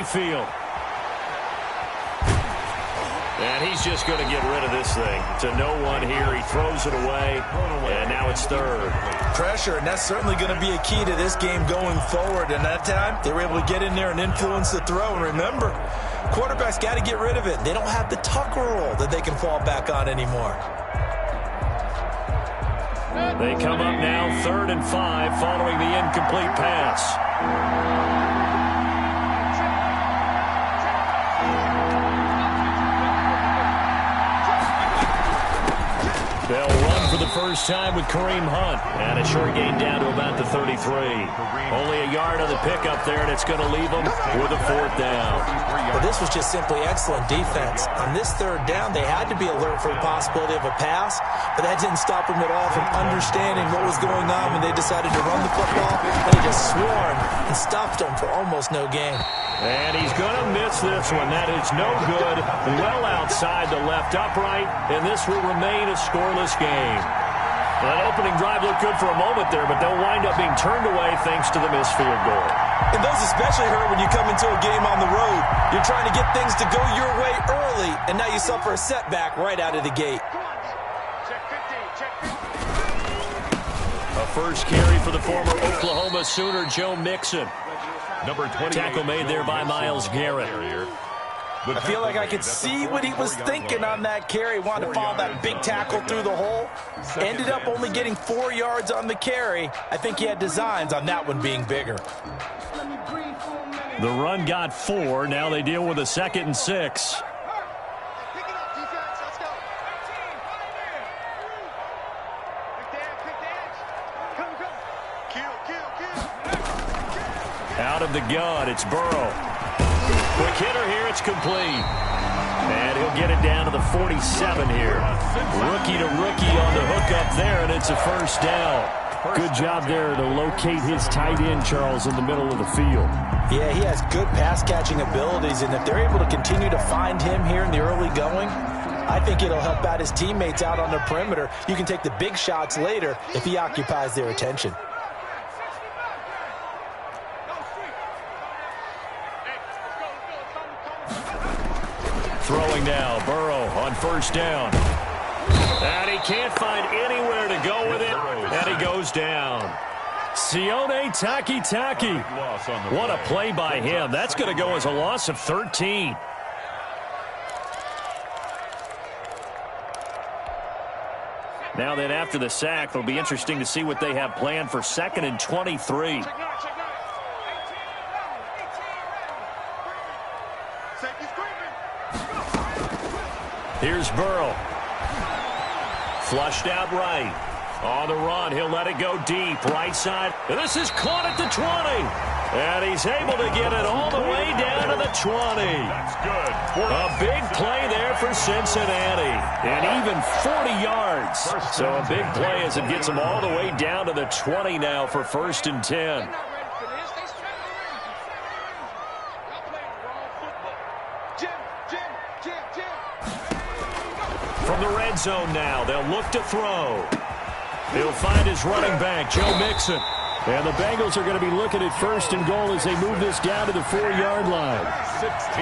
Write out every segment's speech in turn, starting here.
Mayfield. And he's just going to get rid of this thing to no one here. He throws it away, and now it's third. Pressure, and that's certainly going to be a key to this game going forward. And that time, they were able to get in there and influence the throw. And remember, quarterbacks got to get rid of it. They don't have the tuck roll that they can fall back on anymore. They come up now 3rd and 5 following the incomplete pass. They'll run for the first time with Kareem Hunt. And a short gain down to about the 33. Only a yard on the pickup there, and it's going to leave them with a 4th down. Well, this was just simply excellent defense. On this 3rd down, they had to be alert for the possibility of a pass, but that didn't stop them at all from understanding what was going on when they decided to run the football. They just swarmed and stopped them for almost no gain. And he's going to miss this one. That is no good. Well outside the left upright, and this will remain a scoreless game. Well, that opening drive looked good for a moment there, but they'll wind up being turned away thanks to the missed field goal. And those especially hurt when you come into a game on the road. You're trying to get things to go your way early, and now you suffer a setback right out of the gate. A first carry for the former Oklahoma Sooner, Joe Mixon. Number 20. Tackle made there by Myles Garrett. I feel like I could see what he was thinking on that carry. Wanted to follow that big tackle through the hole. Ended up only getting 4 yards on the carry. I think he had designs on that one being bigger. The run got 4. Now they deal with a 2nd and 6. Out of the gun, it's Burrow. Quick hitter here, it's complete. And he'll get it down to the 47 here. Rookie to rookie on the hook up there, and it's a first down. Good job there to locate his tight end, Charles, in the middle of the field. Yeah, he has good pass-catching abilities, and if they're able to continue to find him here in the early going, I think it'll help out his teammates out on the perimeter. You can take the big shots later if he occupies their attention. Throwing now, Burrow on first down. And he can't find anywhere to go with it, and he goes down. Sione Takitaki. What a play by him. That's going to go as a loss of 13. Now then, after the sack, it'll be interesting to see what they have planned for 2nd and 23. Here's Burrow. Flushed out right. On the run, he'll let it go deep. Right side. And this is caught at the 20. And he's able to get it all the way down to the 20. That's good. A big play there for Cincinnati. And even 40 yards. So a big play as it gets them all the way down to the 20 now for 1st and 10. From the red zone now, they'll look to throw. He'll find his running back, Joe Mixon. And the Bengals are going to be looking at 1st and goal as they move this down to the 4-yard line.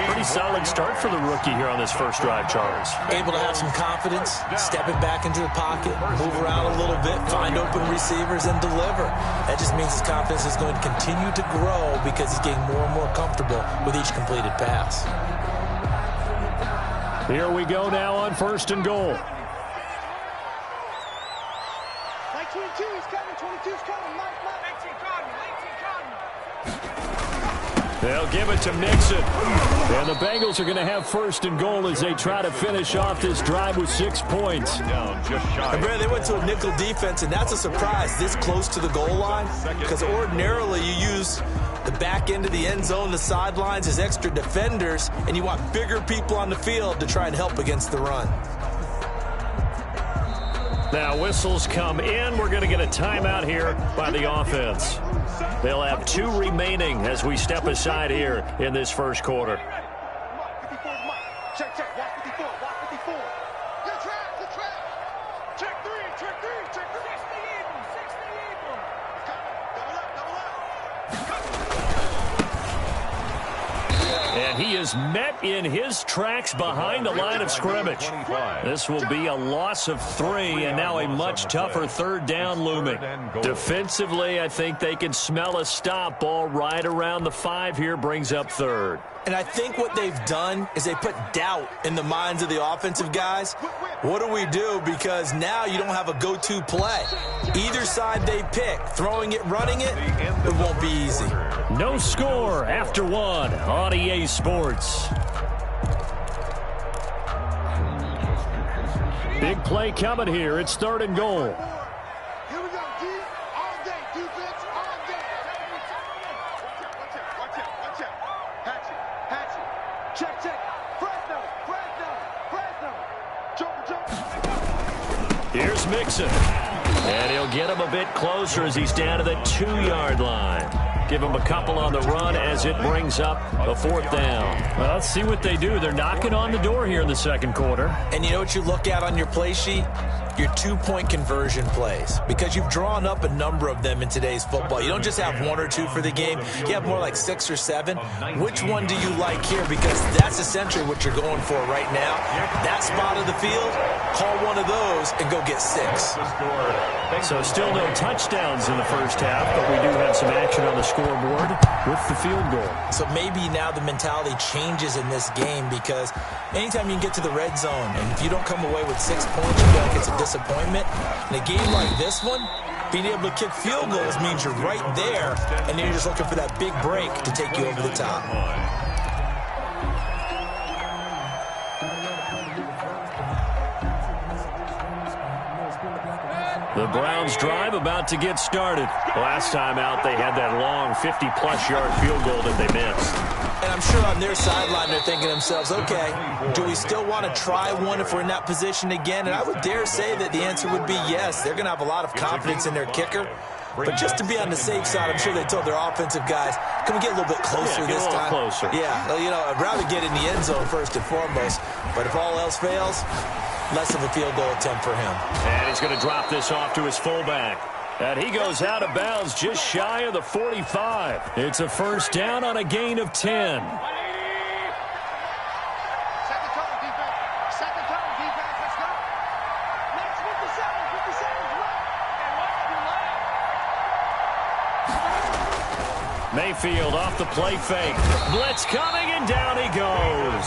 Pretty solid start for the rookie here on this first drive, Charles. Able to have some confidence, stepping back into the pocket, move around a little bit, find open receivers, and deliver. That just means his confidence is going to continue to grow because he's getting more and more comfortable with each completed pass. Here we go now on 1st and goal. 22 is coming, 22 is coming, Mike, 18 coming. They'll give it to Mixon. And the Bengals are going to have 1st and goal as they try to finish off this drive with 6 points. Down just shy. And Brad, they went to a nickel defense, and that's a surprise this close to the goal line because ordinarily you use the back end of the end zone, the sidelines as extra defenders, and you want bigger people on the field to try and help against the run. Now whistles come in. We're going to get a timeout here by the offense. They'll have 2 remaining as we step aside here in this first quarter. Check, check, walk 54, walk 54. Good track, good track. Check 3, check 3, check 3. 60 even. Double up, double up. And he is met in his tracks behind the line of scrimmage. This will be a loss of 3, and now a much tougher third down looming. Defensively, I think they can smell a stop. Ball right around the 5 here, brings up third. And I think what they've done is they put doubt in the minds of the offensive guys. What do we do? Because now you don't have a go-to play. Either side they pick, throwing it, running it, it won't be easy. No score after 1 on EA Sports. Big play coming here. It's 3rd and goal. Here we go, D. All day, defense, all day. Watch out. Hatchet. Check. Fresno. Jumper. Here's Mixon. And he'll get him a bit closer as he's down to the 2-yard line. Give him a couple on the run as it brings up a 4th down. Well, let's see what they do. They're knocking on the door here in the second quarter. And you know what you look at on your play sheet? Your 2-point conversion plays, because you've drawn up a number of them in today's football. You don't just have 1 or 2 for the game. You have more like 6 or 7. Which one do you like here? Because that's essentially what you're going for right now. That spot of the field, call one of those and go get 6. So still no touchdowns in the first half, but we do have some action on the scoreboard with the field goal. So maybe now the mentality changes in this game, because anytime you can get to the red zone, and if you don't come away with 6 points, you feel like it's a disappointment. In a game like this one, being able to kick field goals means you're right there, and then you're just looking for that big break to take you over the top. The Browns drive about to get started. Last time out, they had that long 50-plus yard field goal that they missed. And I'm sure on their sideline they're thinking to themselves, okay, do we still want to try one if we're in that position again? And I would dare say that the answer would be yes. They're going to have a lot of confidence in their kicker. But just to be on the safe side, I'm sure they told their offensive guys, can we get a little bit closer this time? Closer. Yeah, well, I'd rather get in the end zone first and foremost. But if all else fails, less of a field goal attempt for him. And he's going to drop this off to his fullback. And he goes out of bounds just shy of the 45. It's a first down on a gain of 10. Mayfield off the play fake. Blitz coming, and down he goes.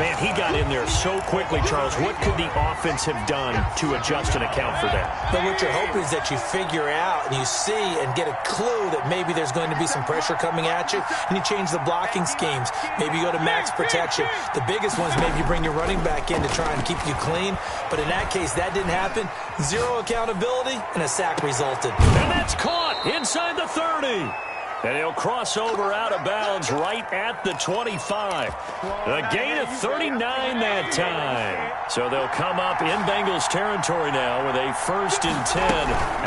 Man, he got in there so quickly, Charles. What could the offense have done to adjust and account for that? But what you're hoping is that you figure out and you see and get a clue that maybe there's going to be some pressure coming at you, and you change the blocking schemes. Maybe you go to max protection. The biggest ones, maybe you bring your running back in to try and keep you clean. But in that case, that didn't happen. Zero accountability, and a sack resulted. And that's caught inside the 30. And he'll cross over out of bounds right at the 25. A gain of 39 that time. So they'll come up in Bengals territory now with a 1st and 10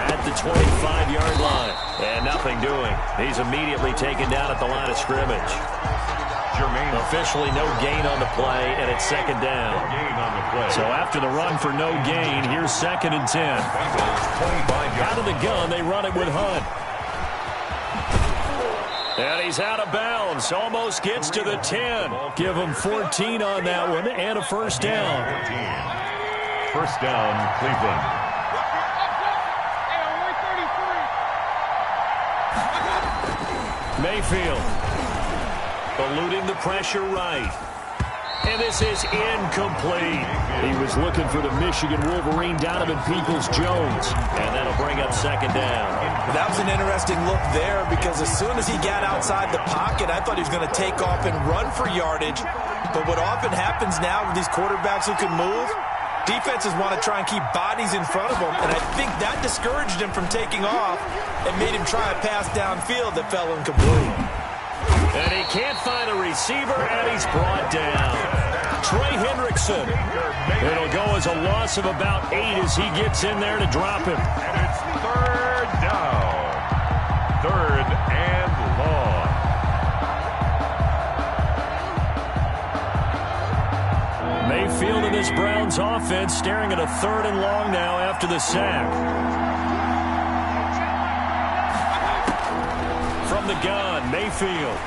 at the 25-yard line. And nothing doing. He's immediately taken down at the line of scrimmage. Officially no gain on the play, and it's 2nd down. So after the run for no gain, here's 2nd and 10. Out of the gun, they run it with Hunt. And he's out of bounds. Almost gets to the 10. Give him 14 on that one and a first down. First down, Cleveland. Mayfield eluding the pressure right. And this is incomplete. He was looking for the Michigan Wolverine, Donovan Peoples-Jones. And that'll bring up 2nd down. That was an interesting look there, because as soon as he got outside the pocket, I thought he was going to take off and run for yardage. But what often happens now with these quarterbacks who can move, defenses want to try and keep bodies in front of them. And I think that discouraged him from taking off and made him try a pass downfield that fell incomplete. And he can't find a receiver, and he's brought down. Trey Hendrickson. It'll go as a loss of about 8 as he gets in there to drop him. And it's 3rd down. 3rd and long. Mayfield and this Browns offense staring at a 3rd and long now after the sack. From the gun, Mayfield.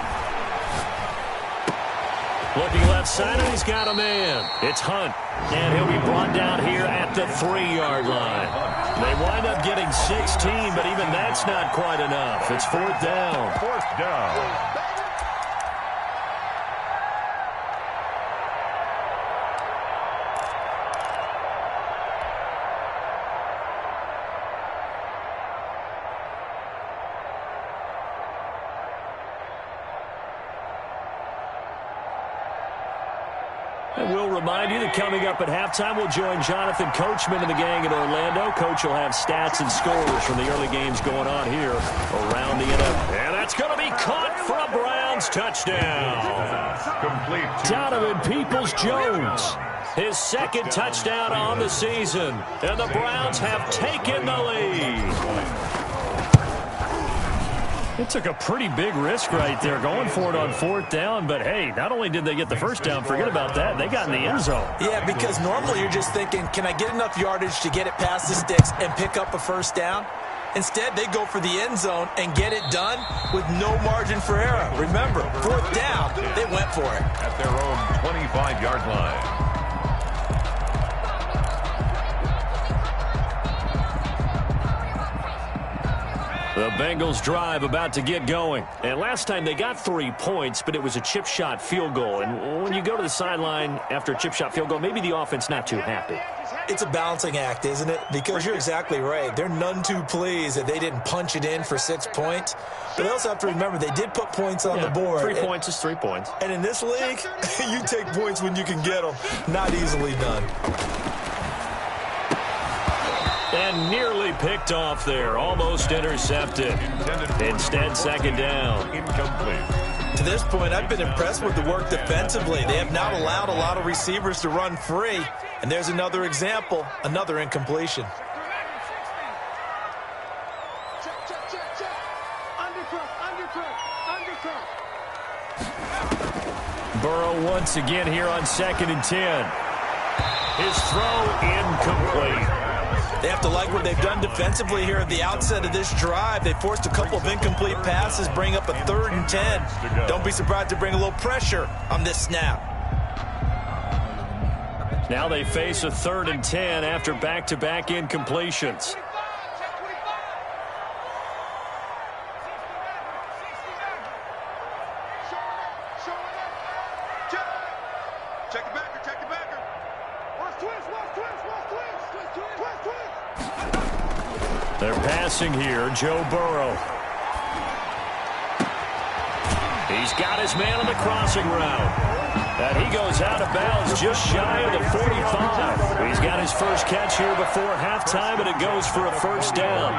Looking left side, and he's got a man. It's Hunt, and he'll be brought down here at the 3-yard line. They wind up getting 16, but even that's not quite enough. It's 4th down. 4th down. And we'll remind you that coming up at halftime, we'll join Jonathan Coachman and the gang in Orlando. Coach will have stats and scores from the early games going on here around the NFL. And that's going to be caught for a Browns touchdown. Complete. Donovan Peoples-Jones, his 2nd touchdown on the season. And the Browns have taken the lead. It took a pretty big risk right there going for it on 4th down, but hey, not only did they get the first down, forget about that, they got in the end zone. Yeah, because normally you're just thinking, can I get enough yardage to get it past the sticks and pick up a first down? Instead, they go for the end zone and get it done with no margin for error. Remember, 4th down, they went for it. At their own 25-yard line. The Bengals drive about to get going. And last time they got 3 points, but it was a chip shot field goal. And when you go to the sideline after a chip shot field goal, maybe the offense not too happy. It's a balancing act, isn't it? Because you're exactly right. They're none too pleased that they didn't punch it in for 6 points. But they also have to remember they did put points on the board. 3 points is 3 points. And in this league, you take points when you can get them. Not easily done. And nearly picked off there. Almost intercepted. Instead, 2nd down. Incomplete. To this point, I've been impressed with the work defensively. They have not allowed a lot of receivers to run free. And there's another example, another incompletion. Burrow once again here on 2nd and 10. His throw incomplete. They have to like what they've done defensively here at the outset of this drive. They forced a couple of incomplete passes, bring up a 3rd and 10. Don't be surprised to bring a little pressure on this snap. Now they face a 3rd and 10 after back-to-back incompletions. Check the backer, check the backer. Watch twist, watch twist, watch twist, twist, twist. They're passing here, Joe Burrow. He's got his man on the crossing route. And he goes out of bounds just shy of the 45. He's got his first catch here before halftime, and it goes for a 1st down.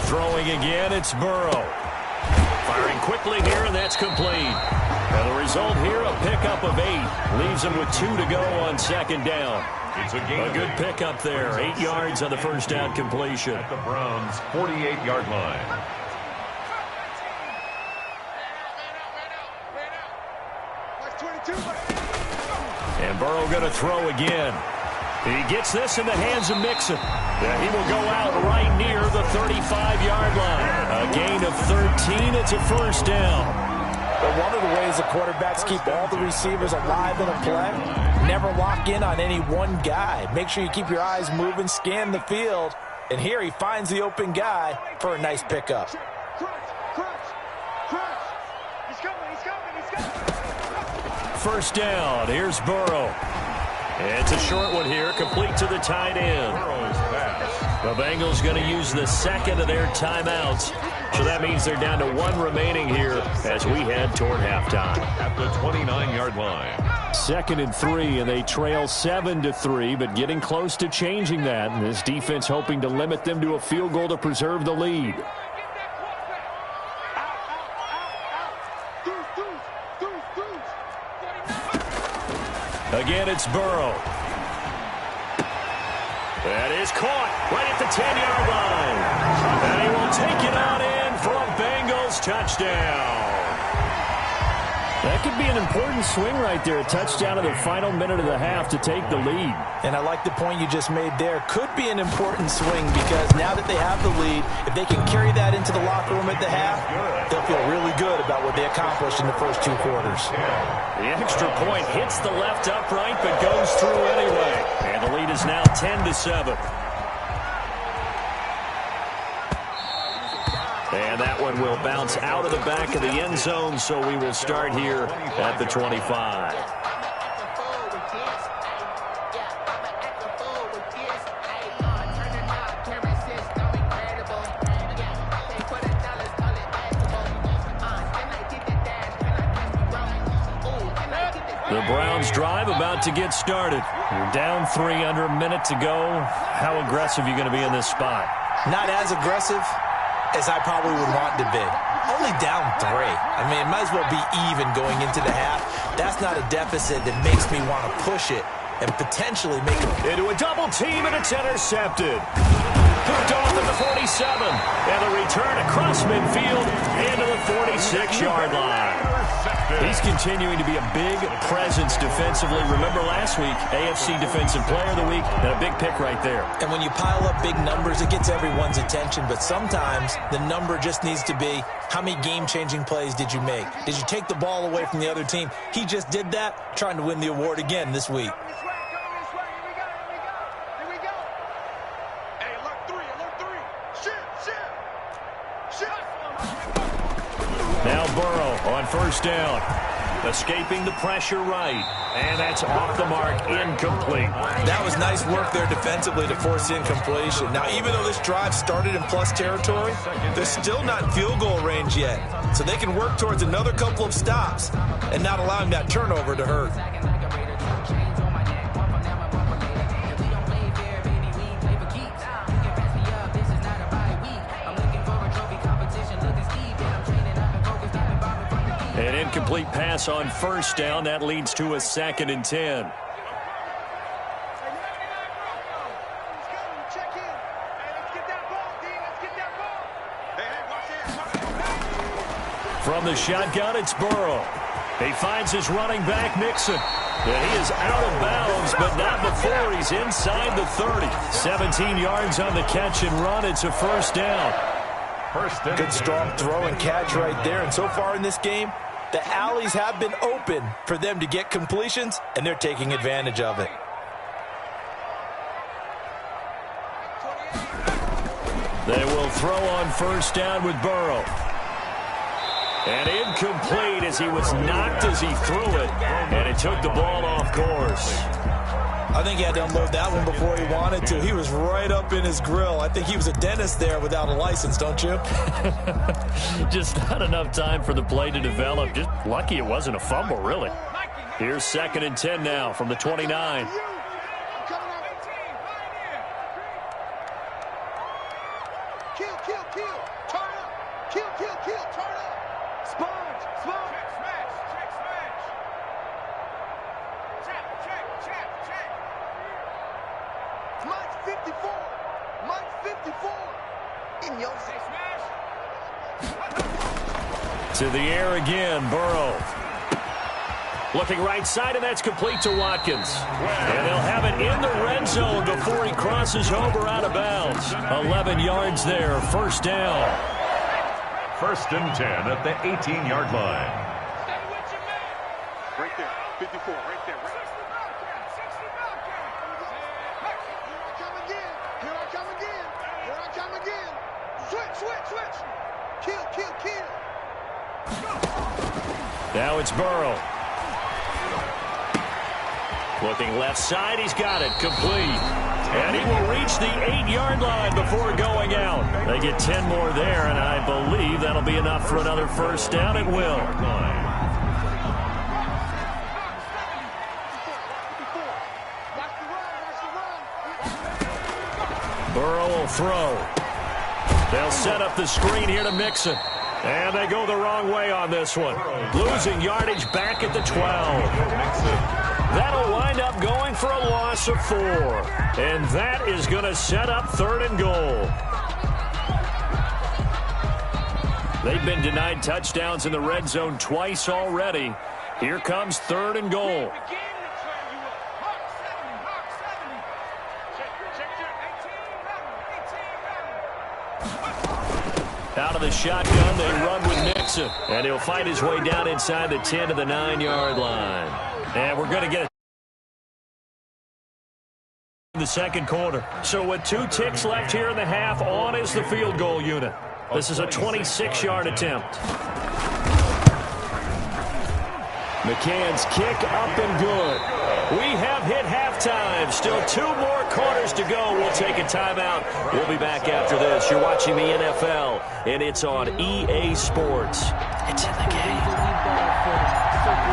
Throwing again, it's Burrow. Firing quickly here, and that's complete. And the result here, a pickup of 8. Leaves him with 2 to go on 2nd down. It's A good pickup there. 8 yards on the 1st down completion. At the Browns' 48-yard line. And Burrow going to throw again. He gets this in the hands of Mixon. And he will go out right near the 35-yard line. A gain of 13. It's a 1st down. But one of the ways the quarterbacks keep all the receivers alive in a play, never lock in on any one guy. Make sure you keep your eyes moving, scan the field. And here he finds the open guy for a nice pickup. He's coming. 1st down. Here's Burrow. It's a short one here, complete to the tight end. The Bengals going to use the 2nd of their timeouts. So that means they're down to 1 remaining here as we head toward halftime. At the 29-yard line. 2nd and 3, and they trail 7-3, but getting close to changing that. And this defense hoping to limit them to a field goal to preserve the lead. Again, it's Burrow. That is caught right at the 10-yard line. And he will take it on in for a Bengals touchdown. That could be an important swing right there. A touchdown in the final minute of the half to take the lead. And I like the point you just made there. Could be an important swing because now that they have the lead, if they can carry that into the locker room at the half, they'll feel really good about what they accomplished in the first 2 quarters. The extra point hits the left upright but goes through anyway. And the lead is now 10-7. And that one will bounce out of the back of the end zone, so we will start here at the 25. The Browns drive about to get started. You're down 3 under a minute to go. How aggressive are you going to be in this spot? Not as aggressive as I probably would want to be. Only down 3. I mean, it might as well be even going into the half. That's not a deficit that makes me want to push it and potentially make it. Into a double team, and it's intercepted. Picked off at the 47. And the return across midfield into the 46-yard line. He's continuing to be a big presence defensively. Remember last week, AFC Defensive Player of the Week, and a big pick right there. And when you pile up big numbers, it gets everyone's attention. But sometimes the number just needs to be, how many game-changing plays did you make? Did you take the ball away from the other team? He just did that, trying to win the award again this week. Now Burrow on first down. Escaping the pressure right. And that's off the mark, incomplete. That was nice work there defensively to force incompletion. Now, even though this drive started in plus territory, they're still not in field goal range yet. So they can work towards another couple of stops and not allowing that turnover to hurt. An incomplete pass on first down. That leads to a 2nd and 10. From the shotgun, it's Burrow. He finds his running back, Mixon. And he is out of bounds, but not before he's inside the 30. 17 yards on the catch and run. It's a first down. Good strong throw and catch right there. And so far in this game, the alleys have been open for them to get completions, and they're taking advantage of it. They will throw on first down with Burrow. And incomplete as he was knocked as he threw it. And it took the ball off course. I think he had to unload that one before he wanted to. He was right up in his grill. I think he was a dentist there without a license, don't you? Just not enough time for the play to develop. Just lucky it wasn't a fumble, really. Here's 2nd and 10 now from the 29. To the air again, Burrow. Looking right side, and that's complete to Watkins. And they'll have it in the red zone before he crosses over out of bounds. 11 yards there, first down. 1st and 10 at the 18-yard line. Right there, 54, right there. Here I come again. Here I come again. Switch. Kill. Now it's Burrow. Looking left side, he's got it, complete. And he will reach the 8-yard line before going out. They get 10 more there, and I believe that'll be enough for another first down. It will. Burrow will throw. They'll set up the screen here to Mixon. And they go the wrong way on this one. Losing yardage back at the 12. That'll wind up going for a loss of 4. And that is going to set up 3rd and goal. They've been denied touchdowns in the red zone twice already. Here comes 3rd and goal. Out of the shotgun, they run with Nixon. And he'll fight his way down inside the 10 to the 9-yard line. And we're going to get in the second quarter. So with 2 ticks left here in the half, on is the field goal unit. This is a 26-yard attempt. McCann's kick up and good. We have hit halftime. Still 2 more quarters to go. We'll take a timeout. We'll be back after this. You're watching the NFL, and it's on EA Sports. It's in the game.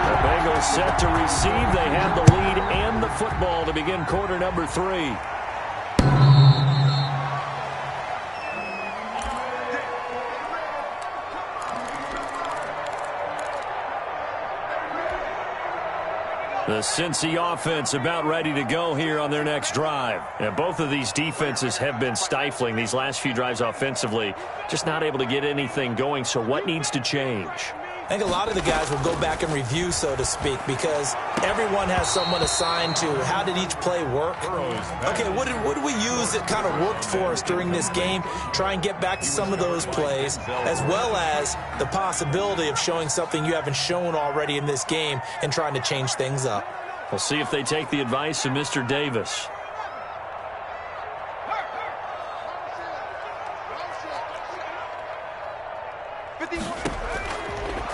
The Bengals set to receive. They have the lead and the football to begin quarter number 3. The Cincy offense about ready to go here on their next drive. And both of these defenses have been stifling these last few drives offensively. Just not able to get anything going. So what needs to change? I think a lot of the guys will go back and review, so to speak, because everyone has someone assigned to how did each play work. Okay, what did we use that kind of worked for us during this game? Try and get back to some of those plays, as well as the possibility of showing something you haven't shown already in this game and trying to change things up. We'll see if they take the advice of Mr. Davis.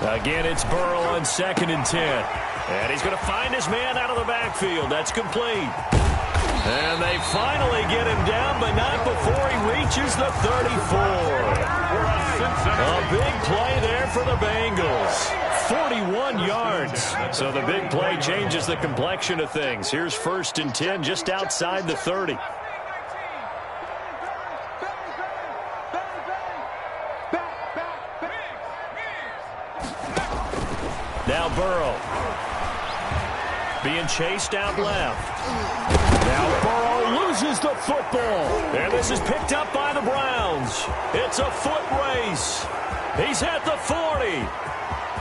Again, it's Burrow on 2nd and 10. And he's going to find his man out of the backfield. That's complete. And they finally get him down, but not before he reaches the 34. A big play there for the Bengals. 41 yards. So the big play changes the complexion of things. Here's 1st and 10 just outside the 30. Now Burrow being chased out left. Now Burrow loses the football. And this is picked up by the Browns. It's a foot race. He's at the 40,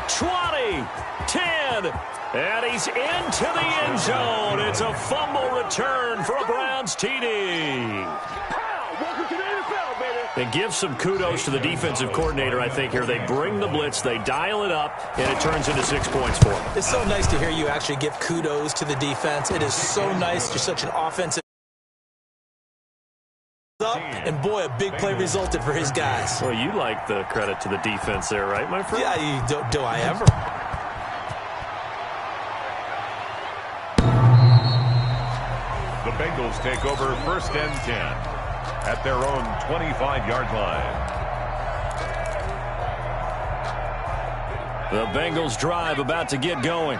20, 10, and he's into the end zone. It's a fumble return for a Browns TD. Welcome to the NFL, baby. And give some kudos to the defensive coordinator, I think, here. They bring the blitz, they dial it up, and it turns into 6 points for them. It's so nice to hear you actually give kudos to the defense. It is so nice. You're such an offensive up, and boy, a big play resulted for his guys. Well, you like the credit to the defense there, right, my friend? Yeah, do I ever? The Bengals take over 1st and 10 at their own 25-yard line. The Bengals drive about to get going.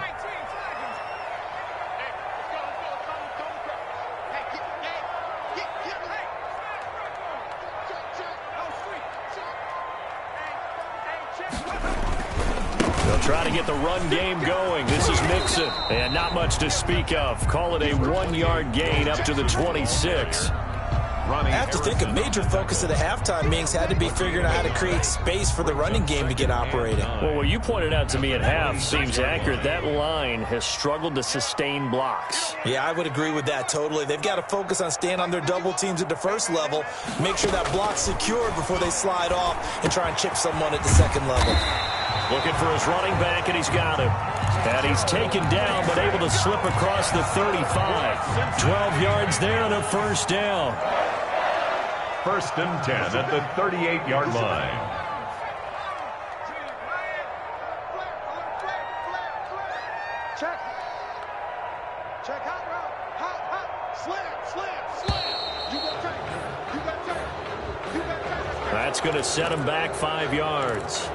They'll try to get the run game going. This is Mixon, and not much to speak of. Call it a 1-yard gain up to the 26. I have to think a major focus of the halftime meetings had to be figuring out how to create space for the running game to get operating. Well, what you pointed out to me at half seems accurate. That line has struggled to sustain blocks. Yeah, I would agree with that totally. They've got to focus on staying on their double teams at the first level, make sure that block's secured before they slide off and try and chip someone at the second level. Looking for his running back, and he's got him. And he's taken down, but able to slip across the 35. 12 yards there and a first down. 1st and 10 at the 38-yard line. Check. Check hot route. Hot. Slam. You got take. You got take. You got take. That's going to set him back 5 yards.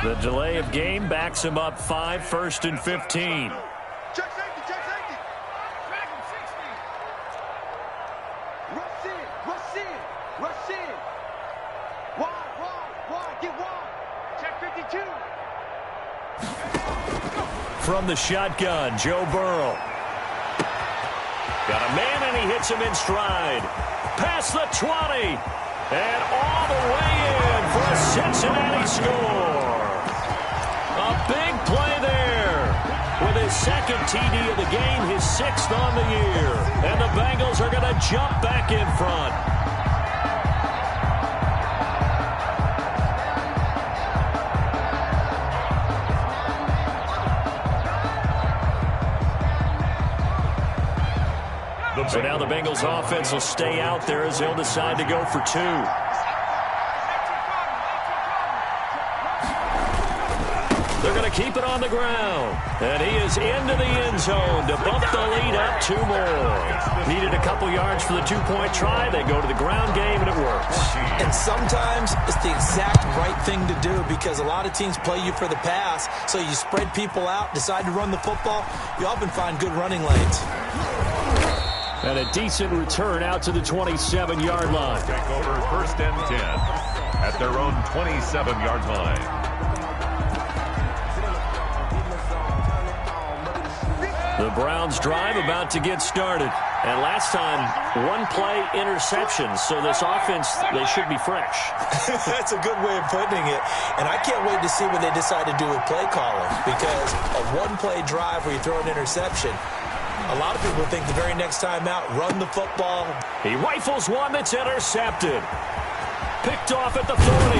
The delay of game backs him up 5, 1st and 15. Check safety. Drag him 60. Rush in. Wide. Get wide. from the shotgun. Joe Burrow. Got a man, and he hits him in stride. Past the 20. And all the way in for a Cincinnati score. A big play there. With his second TD of the game, his 6th on the year. And the Bengals are going to jump back in front. So now the Bengals offense will stay out there as they'll decide to go for 2. They're going to keep it on the ground. And he is into the end zone to bump the lead up 2 more. Needed a couple yards for the 2-point try. They go to the ground game, and it works. And sometimes it's the exact right thing to do because a lot of teams play you for the pass. So you spread people out, decide to run the football. You often find good running lanes. And a decent return out to the 27-yard line. Take over 1st and 10 at their own 27-yard line. The Browns drive about to get started. And last time, 1-play interception. So this offense, they should be fresh. That's a good way of putting it. And I can't wait to see what they decide to do with play calling. Because a 1-play drive where you throw an interception, a lot of people think the very next time out, run the football. He rifles one that's intercepted. Picked off at the 30.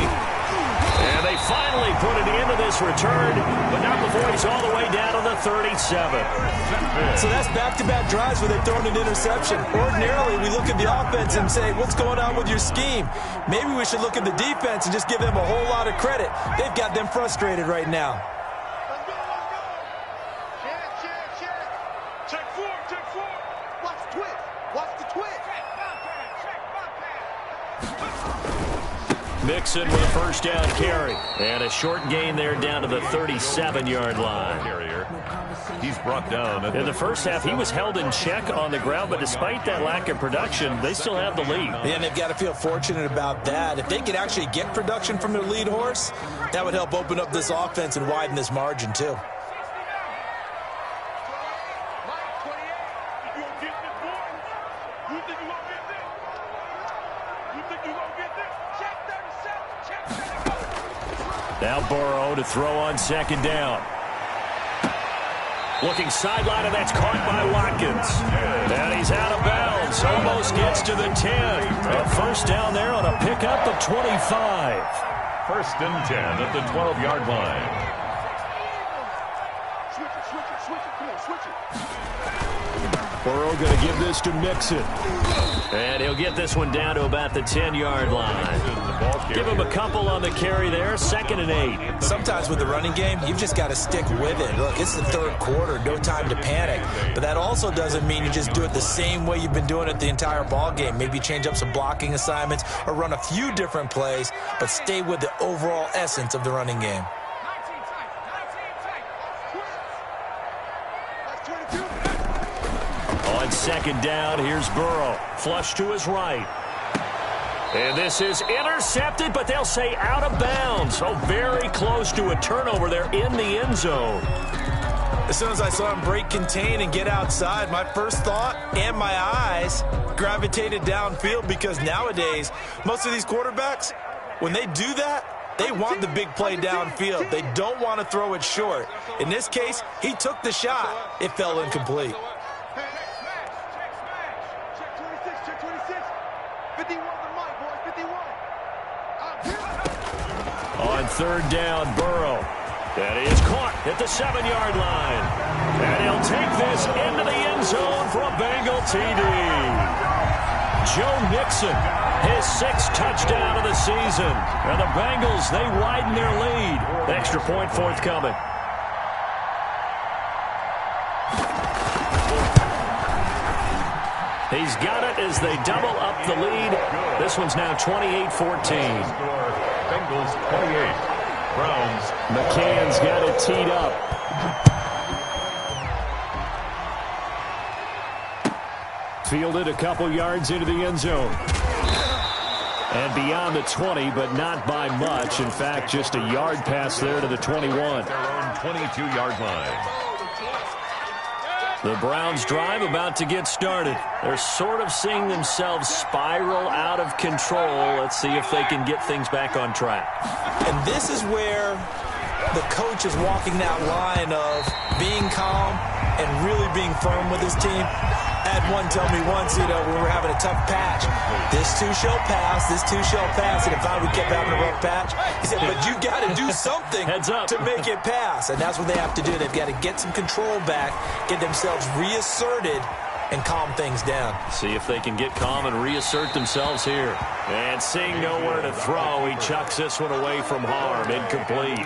And they finally put it into this return, but not before he's all the way down to the 37. So that's back-to-back drives where they've thrown an interception. Ordinarily, we look at the offense and say, what's going on with your scheme? Maybe we should look at the defense and just give them a whole lot of credit. They've got them frustrated right now. Mixon with a first down carry. And a short gain there down to the 37-yard line. He's brought down. In the first half, he was held in check on the ground, but despite that lack of production, they still have the lead. And they've got to feel fortunate about that. If they could actually get production from their lead horse, that would help open up this offense and widen this margin, too. Now Burrow to throw on 2nd down. Looking sideline, and that's caught by Watkins. And he's out of bounds. Almost gets to the 10. A first down there on a pickup of 25. 1st and 10 at the 12-yard line. Burrow going to give this to Mixon. And he'll get this one down to about the 10-yard line. Give him a couple on the carry there. 2nd and 8. Sometimes with the running game, you've just got to stick with it. Look, it's the 3rd quarter. No time to panic. But that also doesn't mean you just do it the same way you've been doing it the entire ball game. Maybe change up some blocking assignments or run a few different plays, but stay with the overall essence of the running game. On 2nd down, here's Burrow. Flush to his right. And this is intercepted, but they'll say out of bounds. So very close to a turnover there in the end zone. As soon as I saw him break contain and get outside, my first thought and my eyes gravitated downfield because nowadays, most of these quarterbacks, when they do that, they want the big play downfield. They don't want to throw it short. In this case, he took the shot. It fell incomplete. On 3rd down, Burrow. That is caught at the 7-yard line. And he'll take this into the end zone for a Bengal TD. Joe Mixon, his 6th touchdown of the season. And the Bengals, they widen their lead. Extra point forthcoming. He's got it as they double up the lead. This one's now 28-14. Bengals 28. Browns. McCann's got it teed up. Fielded a couple yards into the end zone. And beyond the 20, but not by much. In fact, just a yard pass there to the 21. Their own 22-yard line. The Browns drive about to get started. They're sort of seeing themselves spiral out of control. Let's see if they can get things back on track. And this is where the coach is walking that line of being calm and really being firm with his team. I had one tell me once, when we were having a tough patch, this too shall pass, this too shall pass. And if we kept having a rough patch, he said, but you got to do something Heads up. to make it pass. And that's what they have to do. They've got to get some control back, get themselves reasserted, and calm things down. See if they can get calm and reassert themselves here. And seeing nowhere to throw, he chucks this one away from harm. Incomplete.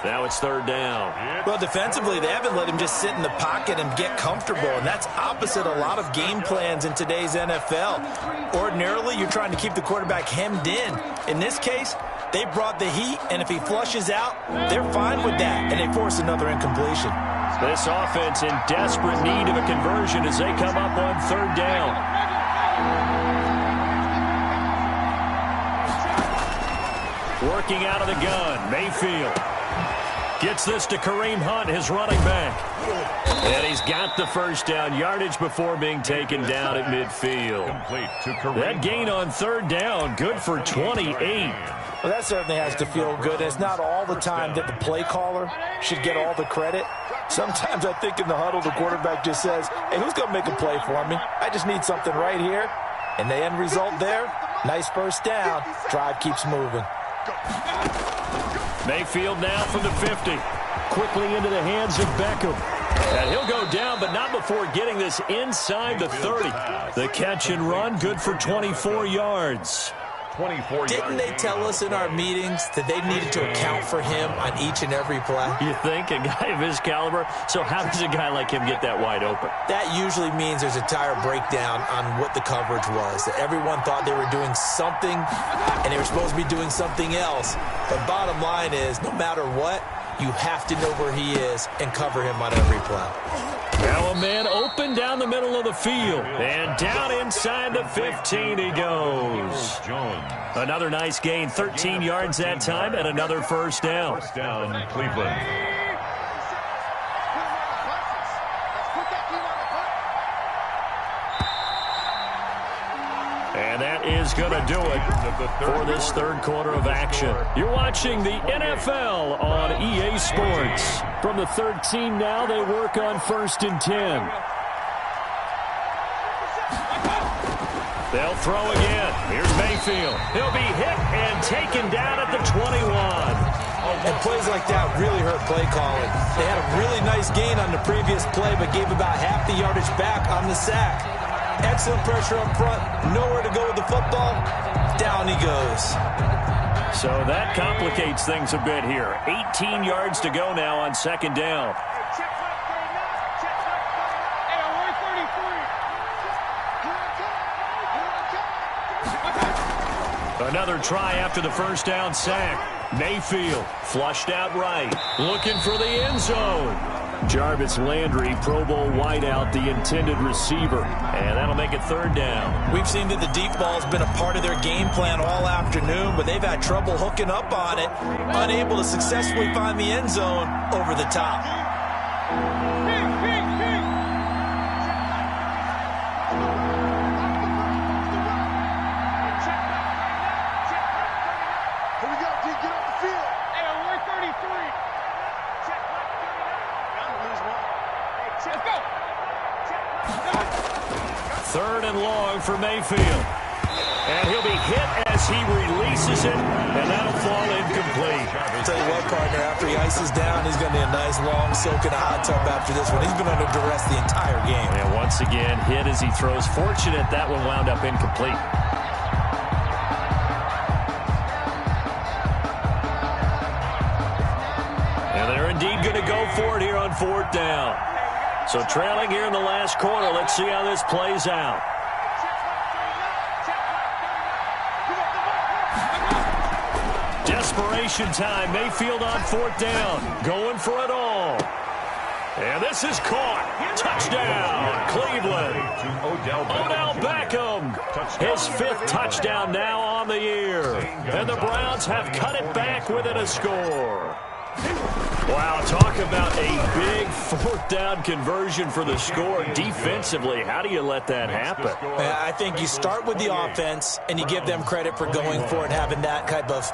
Now it's third down. Well, defensively, they haven't let him just sit in the pocket and get comfortable, and that's opposite a lot of game plans in today's NFL. Ordinarily, you're trying to keep the quarterback hemmed in. In this case, they brought the heat, and if he flushes out, they're fine with that, and they force another incompletion. This offense in desperate need of a conversion as they come up on third down. Working out of the gun, Mayfield gets this to Kareem Hunt, his running back. And he's got the first down, yardage before being taken down at midfield. That gain on third down, good for 28. Well, that certainly has to feel good. It's not all the time that the play caller should get all the credit. Sometimes I think in the huddle, the quarterback just says, hey, who's going to make a play for me? I just need something right here. And the end result there, nice first down. Drive keeps moving. Mayfield now from the 50. Quickly into the hands of Beckham. And he'll go down, but not before getting this inside the 30. The catch and run, good for 24 yards. Didn't they tell us in our meetings that they needed to account for him on each and every play? You think? A guy of his caliber? So how does a guy like him get that wide open? That usually means there's a tire breakdown on what the coverage was. That everyone thought they were doing something, and they were supposed to be doing something else. But bottom line is, no matter what, you have to know where he is and cover him on every play. Now a man open down the middle of the field. And down inside the 15 he goes. Another nice gain, 13 yards that time, and another first down. First down, Cleveland. And that is going to do it for this third quarter of action. You're watching the NFL on EA Sports. From the 13 now, they work on 1st and 10. They'll throw again. Here's Mayfield. He'll be hit and taken down at the 21. And plays like that really hurt play calling. They had a really nice gain on the previous play, but gave about half the yardage back on the sack. Excellent pressure up front. Nowhere to go with the football. Down he goes. So that complicates things a bit here. 18 yards to go now on second down. Another try after the first down sack. Mayfield flushed out right. Looking for the end zone. Jarvis Landry, Pro Bowl wideout, the intended receiver. And that'll make it third down. We've seen that the deep ball's been a part of their game plan all afternoon, but they've had trouble hooking up on it, unable to successfully find the end zone over the top. Third and long for Mayfield. And he'll be hit as he releases it, and that'll fall incomplete. I'll tell you what, partner, after he ices down, he's going to need a nice long soak in a hot tub after this one. He's been under duress the entire game. And once again, hit as he throws. Fortunate that one wound up incomplete. And they're indeed going to go for it here on fourth down. So trailing here in the last quarter, let's see how this plays out. Desperation time. Mayfield on fourth down. Going for it all. And this is caught. Touchdown, Cleveland. Odell Beckham. His 5th touchdown now on the year. And the Browns have cut it back within a score. Wow, talk about a big fourth down conversion for the score. Defensively, how do you let that happen? I think you start with the offense, and you give them credit for going for it, having that type of,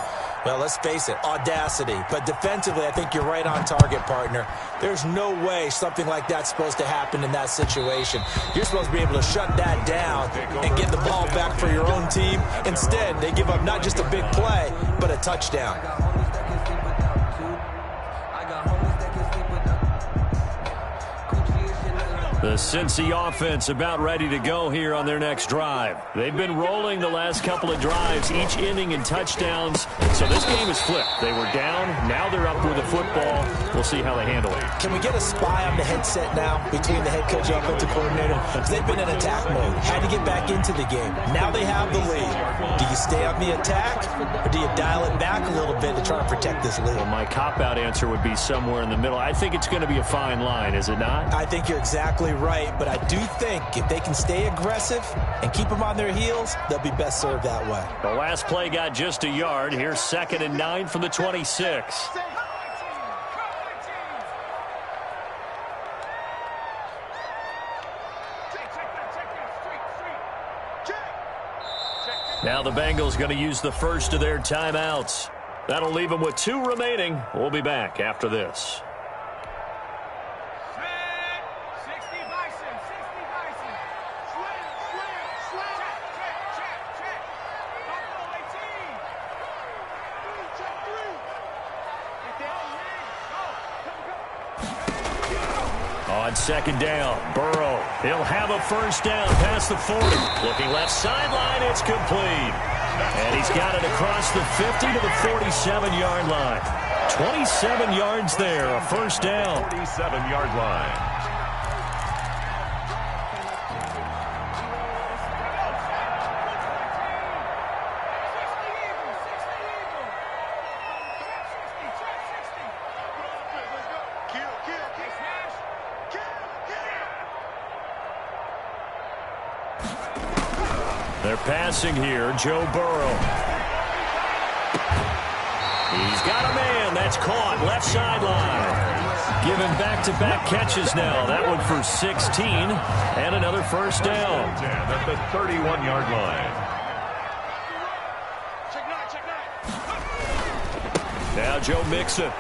well, let's face it, audacity. But defensively, I think you're right on target, partner. There's no way something like that's supposed to happen in that situation. You're supposed to be able to shut that down and get the ball back for your own team. Instead, they give up not just a big play, but a touchdown. The Cincy offense about ready to go here on their next drive. They've been rolling the last couple of drives, each inning in touchdowns. So this game is flipped. They were down. Now they're up with the football. We'll see how they handle it. Can we get a spy on the headset now between the head coach and offensive coordinator? Because they've been in attack mode. Had to get back into the game. Now they have the lead. Do you stay on the attack, or do you dial it back a little bit to try and protect this lead? Well, my cop-out answer would be somewhere in the middle. I think it's going to be a fine line, is it not? I think you're exactly right, but I do think if they can stay aggressive and keep them on their heels, they'll be best served that way. The last play got just a yard. Here's 2nd and 9 from the 26. Now the Bengals going to use the first of their timeouts. That'll leave them with 2 remaining. We'll be back after this. On 2nd down, Burrow. He'll have a first down past the 40. Looking left sideline, it's complete. And he's got it across the 50 to the 47-yard line. 27 yards there, a first down. 47-yard line. They're passing here, Joe Burrow. He's got a man. That's caught. Left sideline. Given back-to-back catches now. That one for 16. And another first down. At the 31-yard line. Now Joe Mixon.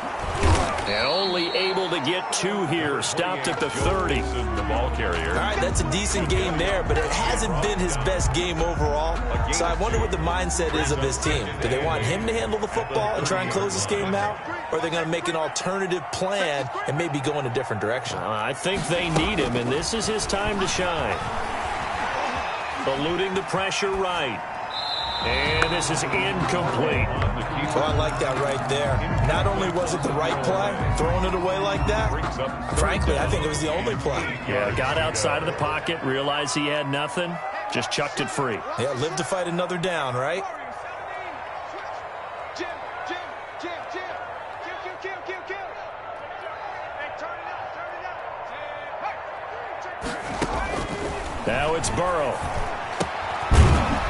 And only able to get 2 here. Stopped at the 30. The ball carrier. All right, that's a decent game there, but it hasn't been his best game overall. So I wonder what the mindset is of his team. Do they want him to handle the football and try and close this game out? Or are they going to make an alternative plan and maybe go in a different direction? I think they need him, and this is his time to shine. Eluding the pressure right. And this is incomplete. Oh, I like that right there. Not only was it the right play, throwing it away like that, frankly, I think it was the only play. Yeah, got outside of the pocket, realized he had nothing, just chucked it free. Yeah, live to fight another down, right? Now it's Burrow.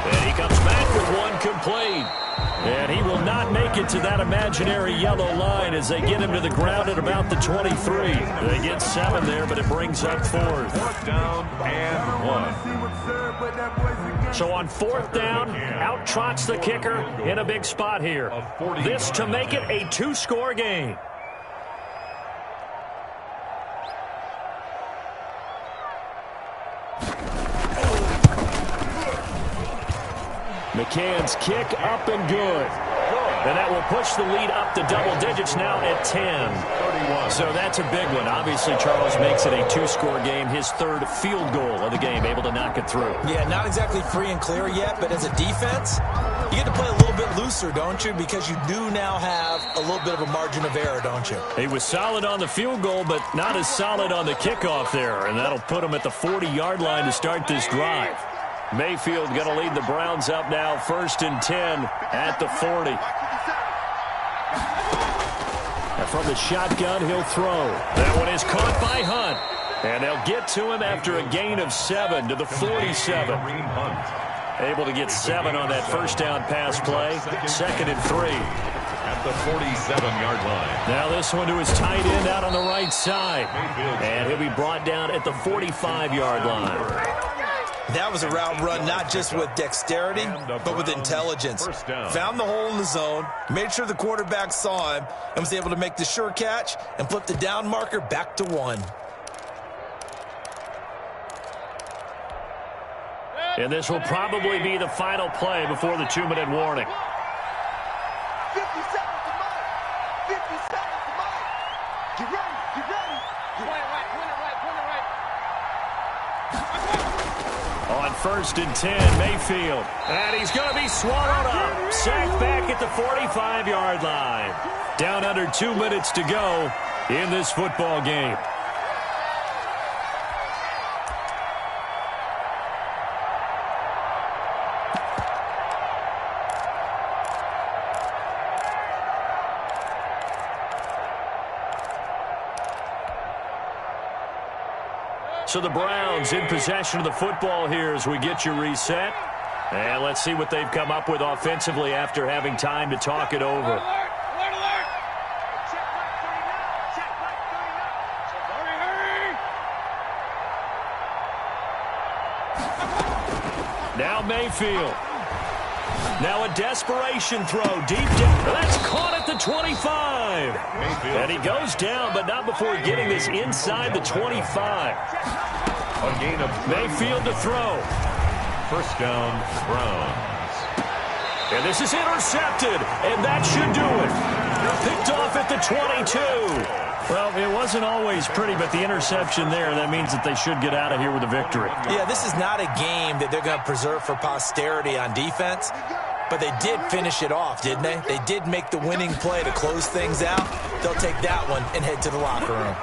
And he comes back with one complete. And he will not make it to that imaginary yellow line as they get him to the ground at about the 23. They get 7 there, but it brings up 4th. 4th down and 1. So on 4th down, out trots the kicker in a big spot here. This to make it a 2-score game. McCann's kick up and good. And that will push the lead up to double digits now at 10. So that's a big one. Obviously, Charles makes it a 2-score game. His 3rd field goal of the game, able to knock it through. Yeah, not exactly free and clear yet, but as a defense, you get to play a little bit looser, don't you? Because you do now have a little bit of a margin of error, don't you? He was solid on the field goal, but not as solid on the kickoff there. And that'll put him at the 40-yard line to start this drive. Mayfield going to lead the Browns up now, 1st and 10 at the 40. And from the shotgun, he'll throw. That one is caught by Hunt. And they'll get to him after a gain of 7 to the 47. Able to get 7 on that first down pass play. 2nd and 3. At the 47-yard line. Now this one to his tight end out on the right side. And he'll be brought down at the 45-yard line. That was a route run not just with dexterity, but with intelligence. Found the hole in the zone, made sure the quarterback saw him, and was able to make the sure catch and flip the down marker back to 1. And this will probably be the final play before the 2-minute warning. 50 seconds to Mike. 50 seconds to Mike. Get ready. Get ready. Point it right. Point it right. Point it right. On 1st and 10, Mayfield. And he's going to be swallowed up. Sacked back at the 45-yard line. Down under 2 minutes to go in this football game. So the Browns in possession of the football here as we get you reset. And let's see what they've come up with offensively after having time to talk it over. Alert, alert, alert. Check back 39. Check back 39. Now Mayfield. Now a desperation throw deep down. That's caught at the 25. And he goes down, but not before getting this inside the 25. A gain of Mayfield to throw. First down, Browns. And this is intercepted, and that should do it. Picked off at the 22. Well, it wasn't always pretty, but the interception there, that means that they should get out of here with a victory. Yeah, this is not a game that they're going to preserve for posterity on defense, but they did finish it off, didn't they? They did make the winning play to close things out. They'll take that one and head to the locker room.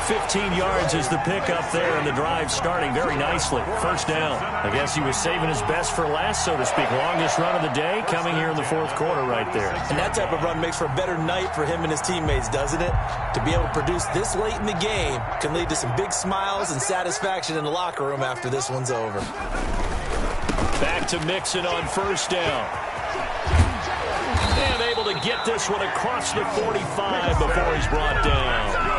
15 yards is the pickup there, and the drive starting very nicely. First down. I guess he was saving his best for last, so to speak. Longest run of the day coming here in the 4th quarter right there. And that type of run makes for a better night for him and his teammates, doesn't it? To be able to produce this late in the game can lead to some big smiles and satisfaction in the locker room after this one's over. Back to Mixon on first down. And able to get this one across the 45 before he's brought down.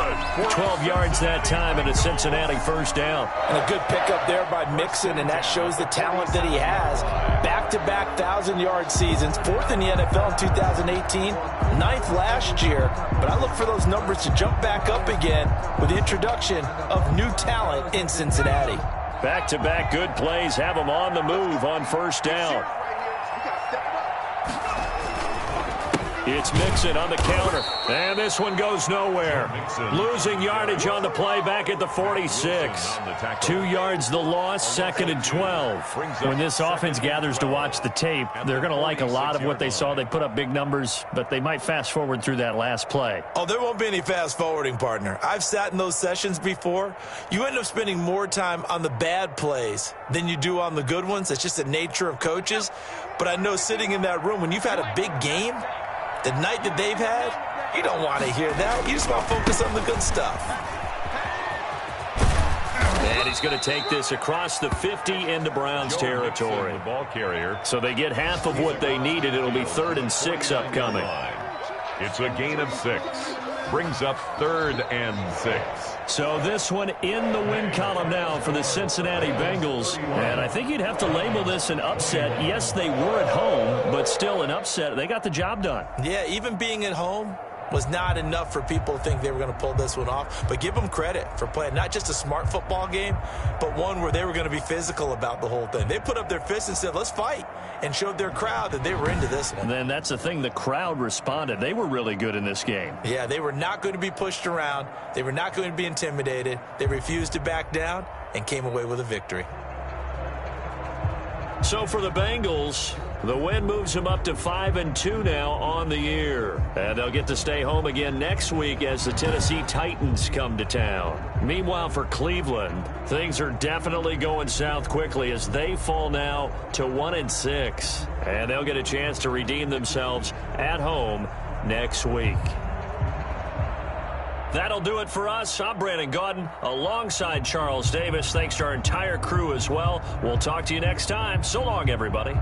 12 yards that time and a Cincinnati first down. And a good pickup there by Mixon, and that shows the talent that he has. Back-to-back 1,000-yard seasons, 4th in the NFL in 2018, 9th last year. But I look for those numbers to jump back up again with the introduction of new talent in Cincinnati. Back-to-back good plays have him on the move on first down. It's Mixon on the counter, and this one goes nowhere. Losing yardage on the play back at the 46. 2 yards the loss, 2nd and 12. When this offense gathers to watch the tape, they're going to like a lot of what they saw. They put up big numbers, but they might fast forward through that last play. Oh, there won't be any fast forwarding, partner. I've sat in those sessions before. You end up spending more time on the bad plays than you do on the good ones. That's just the nature of coaches. But I know sitting in that room, when you've had a big game, the night that they've had, you don't want to hear that. You just want to focus on the good stuff. And he's going to take this across the 50 into Browns territory. The ball carrier. So they get half of what they needed. It'll be 3rd and 6 upcoming. It's a gain of 6. Brings up 3rd and 6. So this one in the win column now for the Cincinnati Bengals. And I think you'd have to label this an upset. Yes, they were at home, but still an upset. They got the job done. Yeah, even being at home was not enough for people to think they were going to pull this one off. But give them credit for playing not just a smart football game, but one where they were going to be physical about the whole thing. They put up their fists and said, let's fight, and showed their crowd that they were into this one. And then that's the thing, the crowd responded. They were really good in this game. Yeah, they were not going to be pushed around. They were not going to be intimidated. They refused to back down and came away with a victory. So for the Bengals, the win moves them up to 5-2 now on the year. And they'll get to stay home again next week as the Tennessee Titans come to town. Meanwhile, for Cleveland, things are definitely going south quickly as they fall now to 1-6. And they'll get a chance to redeem themselves at home next week. That'll do it for us. I'm Brandon Gaudin alongside Charles Davis. Thanks to our entire crew as well. We'll talk to you next time. So long, everybody.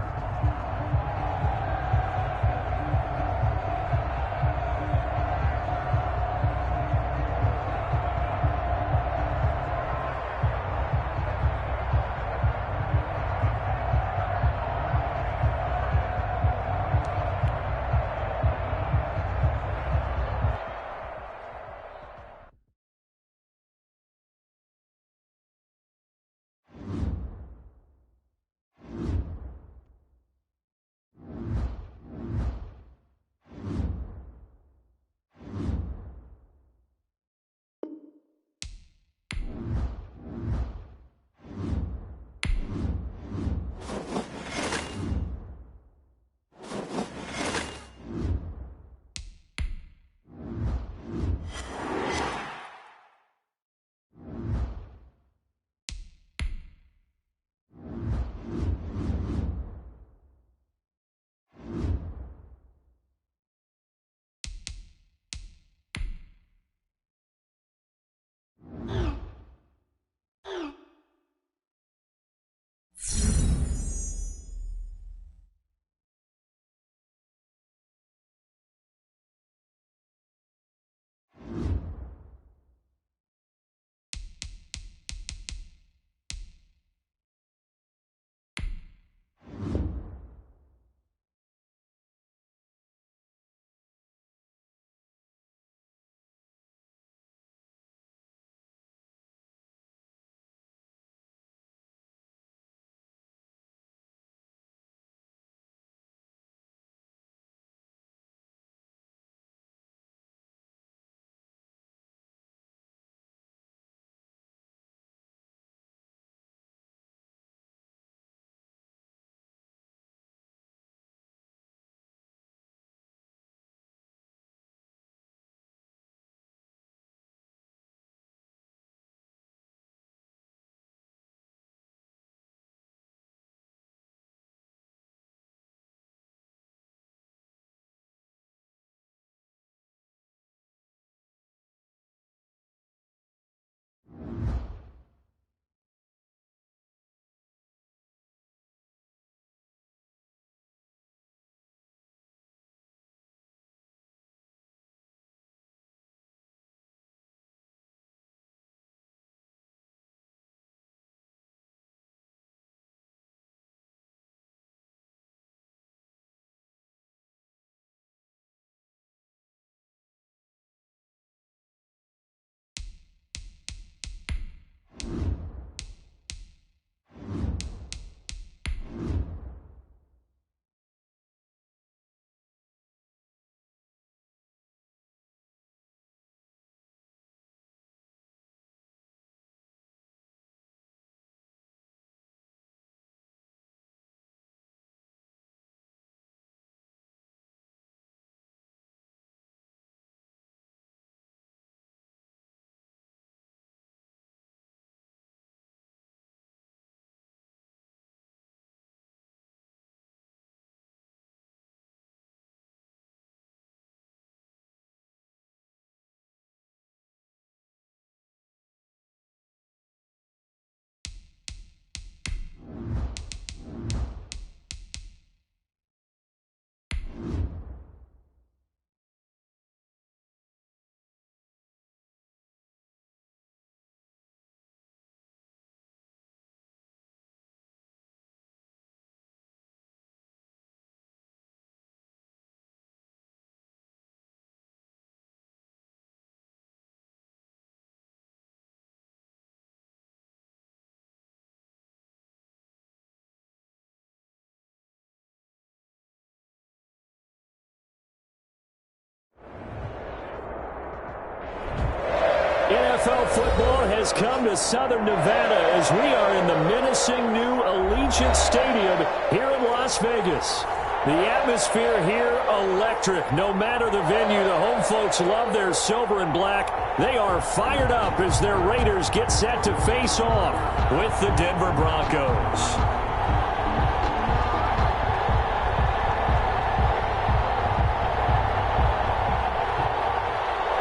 NFL football has come to Southern Nevada as we are in the menacing new Allegiant Stadium here in Las Vegas. The atmosphere here, electric. No matter the venue, the home folks love their silver and black. They are fired up as their Raiders get set to face off with the Denver Broncos.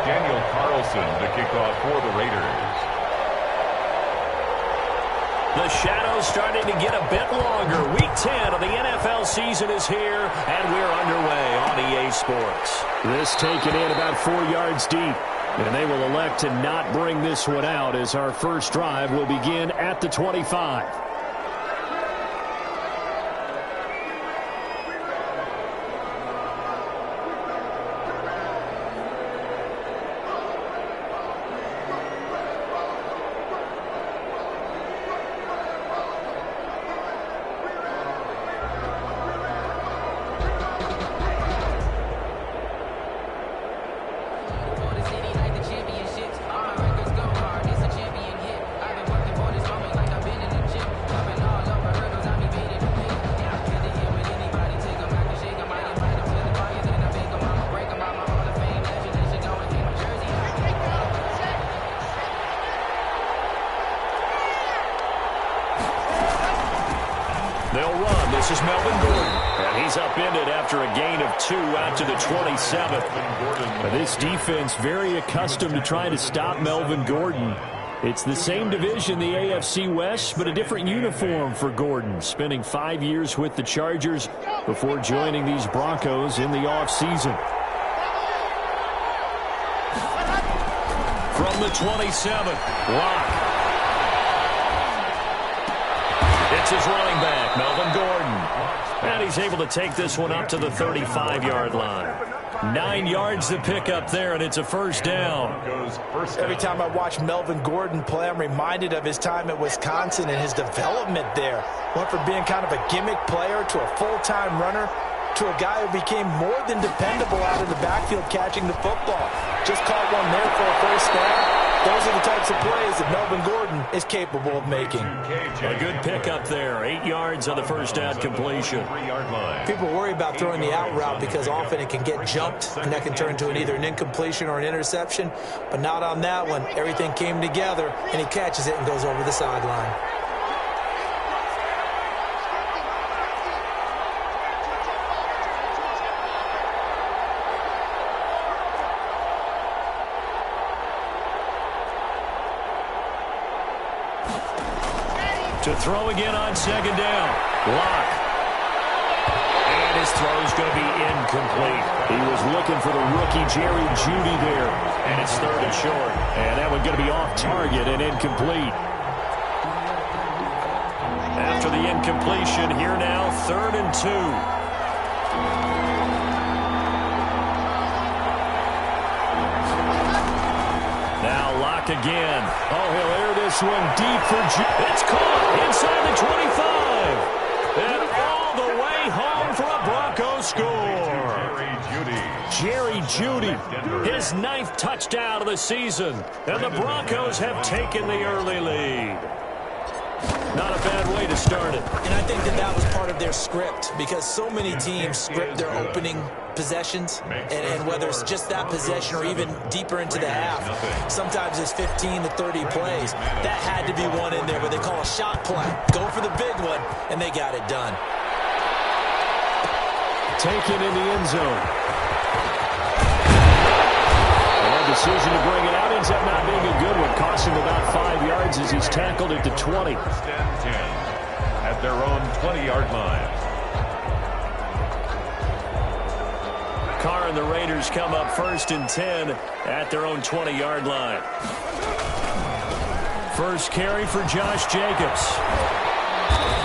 Daniel Carlson to kick off for the Raiders. The shadow's starting to get a bit longer. Week 10 of the NFL season is here, and we're underway on EA Sports. This taken in about 4 yards deep, and they will elect to not bring this one out as our first drive will begin at the 25. They'll run. This is Melvin Gordon. And he's upended after a gain of 2 out to the 27. This defense very accustomed to trying to stop Melvin Gordon. It's the same division, the AFC West, but a different uniform for Gordon, spending 5 years with the Chargers before joining these Broncos in the offseason. From the 27, Locke. It's his running back, Melvin Gordon. And he's able to take this one up to the 35-yard line. 9 yards to pick up there, and it's a first down. Every time I watch Melvin Gordon play, I'm reminded of his time at Wisconsin and his development there. Went from being kind of a gimmick player to a full-time runner to a guy who became more than dependable out of the backfield catching the football. Just caught one there for a first down. Those are the types of plays that Melvin Gordon is capable of making. A good pickup there. 8 yards on the first down completion. People worry about throwing the out route because often it can get jumped, and that can turn into either an incompletion or an interception. But not on that one. Everything came together, and he catches it and goes over the sideline. To throw again on second down. Locke. And his throw's going to be incomplete. He was looking for the rookie Jerry Jeudy there. And it's third and short. And that one going to be off target and incomplete. After the incompletion, here now, 3rd and 2. Now Locke again. Oh, he'll air this one deep for It's caught inside the 25. And all the way home for a Broncos score. Jerry Jeudy, his 9th touchdown of the season. And the Broncos have taken the early lead. Not a bad way to start it. And I think that was part of their script because so many teams script their opening possessions, and whether it's just that possession or even deeper into the half, sometimes it's 15 to 30 plays. That had to be one in there, but they call a shot play. Go for the big one, and they got it done. Taken in the end zone. The decision to bring it out ends up not being a good one. Cost him about 5 yards as he's tackled at the 20. At their own 20-yard line. Carr and the Raiders come up 1st and 10 at their own 20-yard line. First carry for Josh Jacobs.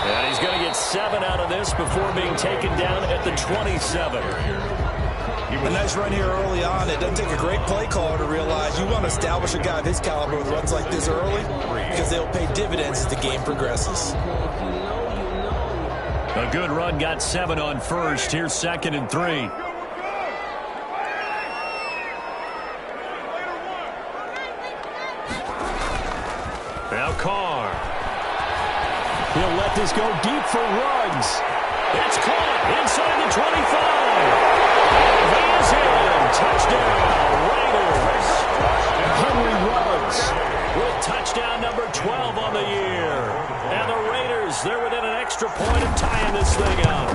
And he's going to get 7 out of this before being taken down at the 27. A nice run here early on. It doesn't take a great play caller to realize you want to establish a guy of his caliber with runs like this early because they'll pay dividends as the game progresses. A good run, got 7 on first. Here's 2nd and 3. Now Carr. He'll let this go deep for Ruggs. It's caught inside the 25. And he is in. Touchdown, Raiders. Henry Ruggs with touchdown number 12 on the year. And the Raiders, they're within an extra point of tying this thing up.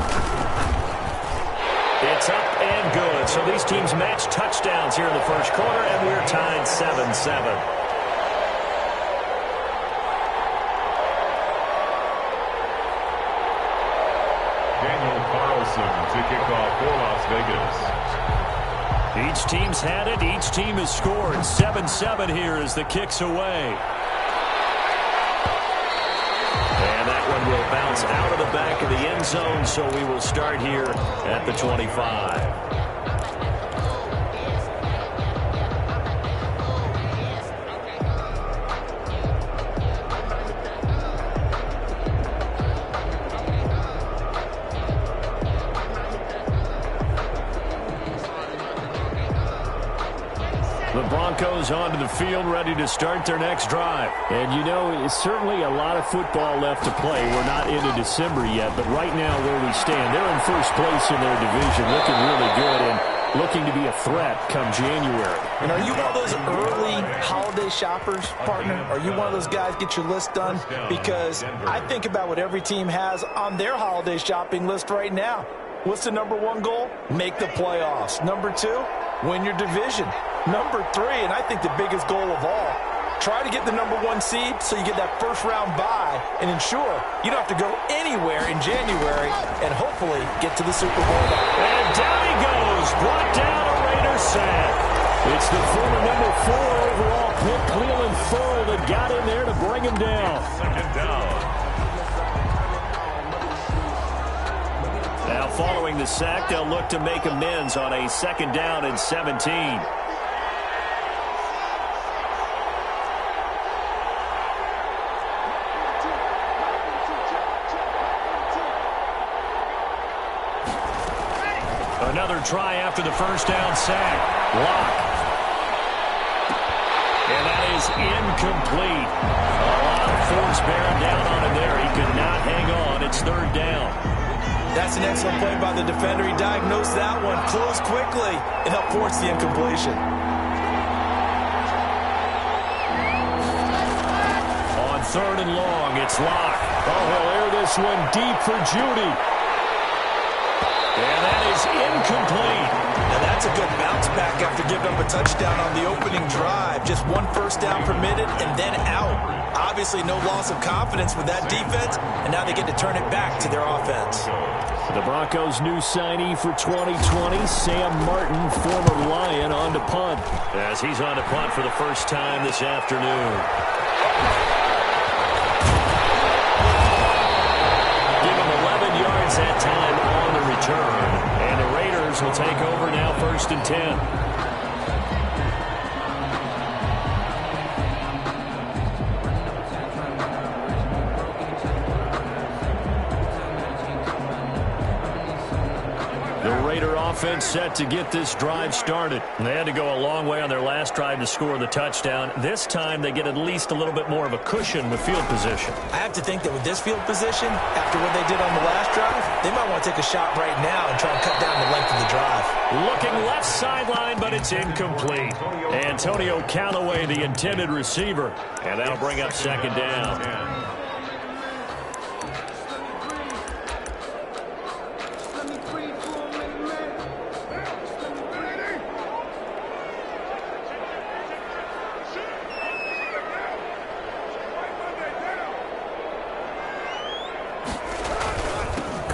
It's up and good. So these teams match touchdowns here in the first quarter, and we're tied 7-7. To kick off for Las Vegas. Each team's had it. Each team has scored. 7-7 here as the kick's away. And that one will bounce out of the back of the end zone, so we will start here at the 25. The Broncos onto the field, ready to start their next drive. And, you know, it's certainly a lot of football left to play. We're not into December yet, but right now where we stand, they're in first place in their division, looking really good and looking to be a threat come January. And are you one of those early holiday shoppers, partner? Are you one of those guys get your list done? Because I think about what every team has on their holiday shopping list right now. What's the number one goal? Make the playoffs. Number two, win your division. Number three, and I think the biggest goal of all, try to get the number one seed so you get that first round bye and ensure you don't have to go anywhere in January and hopefully get to the Super Bowl. And down he goes, brought down a Raider sack. It's the former number 4 overall pick, Cleveland Ferrell, that got in there to bring him down. Second down. Now following the sack, they'll look to make amends on a second down and 17. Another try after the first down sack. Lock. And that is incomplete. A lot of force bearing down on him there. He could not hang on. It's third down. That's an excellent play by the defender. He diagnosed that one, closed quickly, and helped force the incompletion. On third and long, it's Lock. Oh, he'll air this one deep for Judy. And that is incomplete. Now that's a good bounce back after giving up a touchdown on the opening drive. Just one first down permitted and then out. Obviously no loss of confidence with that defense, and now they get to turn it back to their offense. The Broncos' new signee for 2020, Sam Martin, former Lion, on to punt. As he's on to punt for the first time this afternoon. Give him 11 yards that time on the return. And the Raiders will take over now, first and 10. Offense set to get this drive started. They had to go a long way on their last drive to score the touchdown. This time they get at least a little bit more of a cushion with field position. I have to think that with this field position, after what they did on the last drive, they might want to take a shot right now and try and cut down the length of the drive. Looking left sideline, but it's incomplete. Antonio Callaway, the intended receiver. And that'll bring up second down.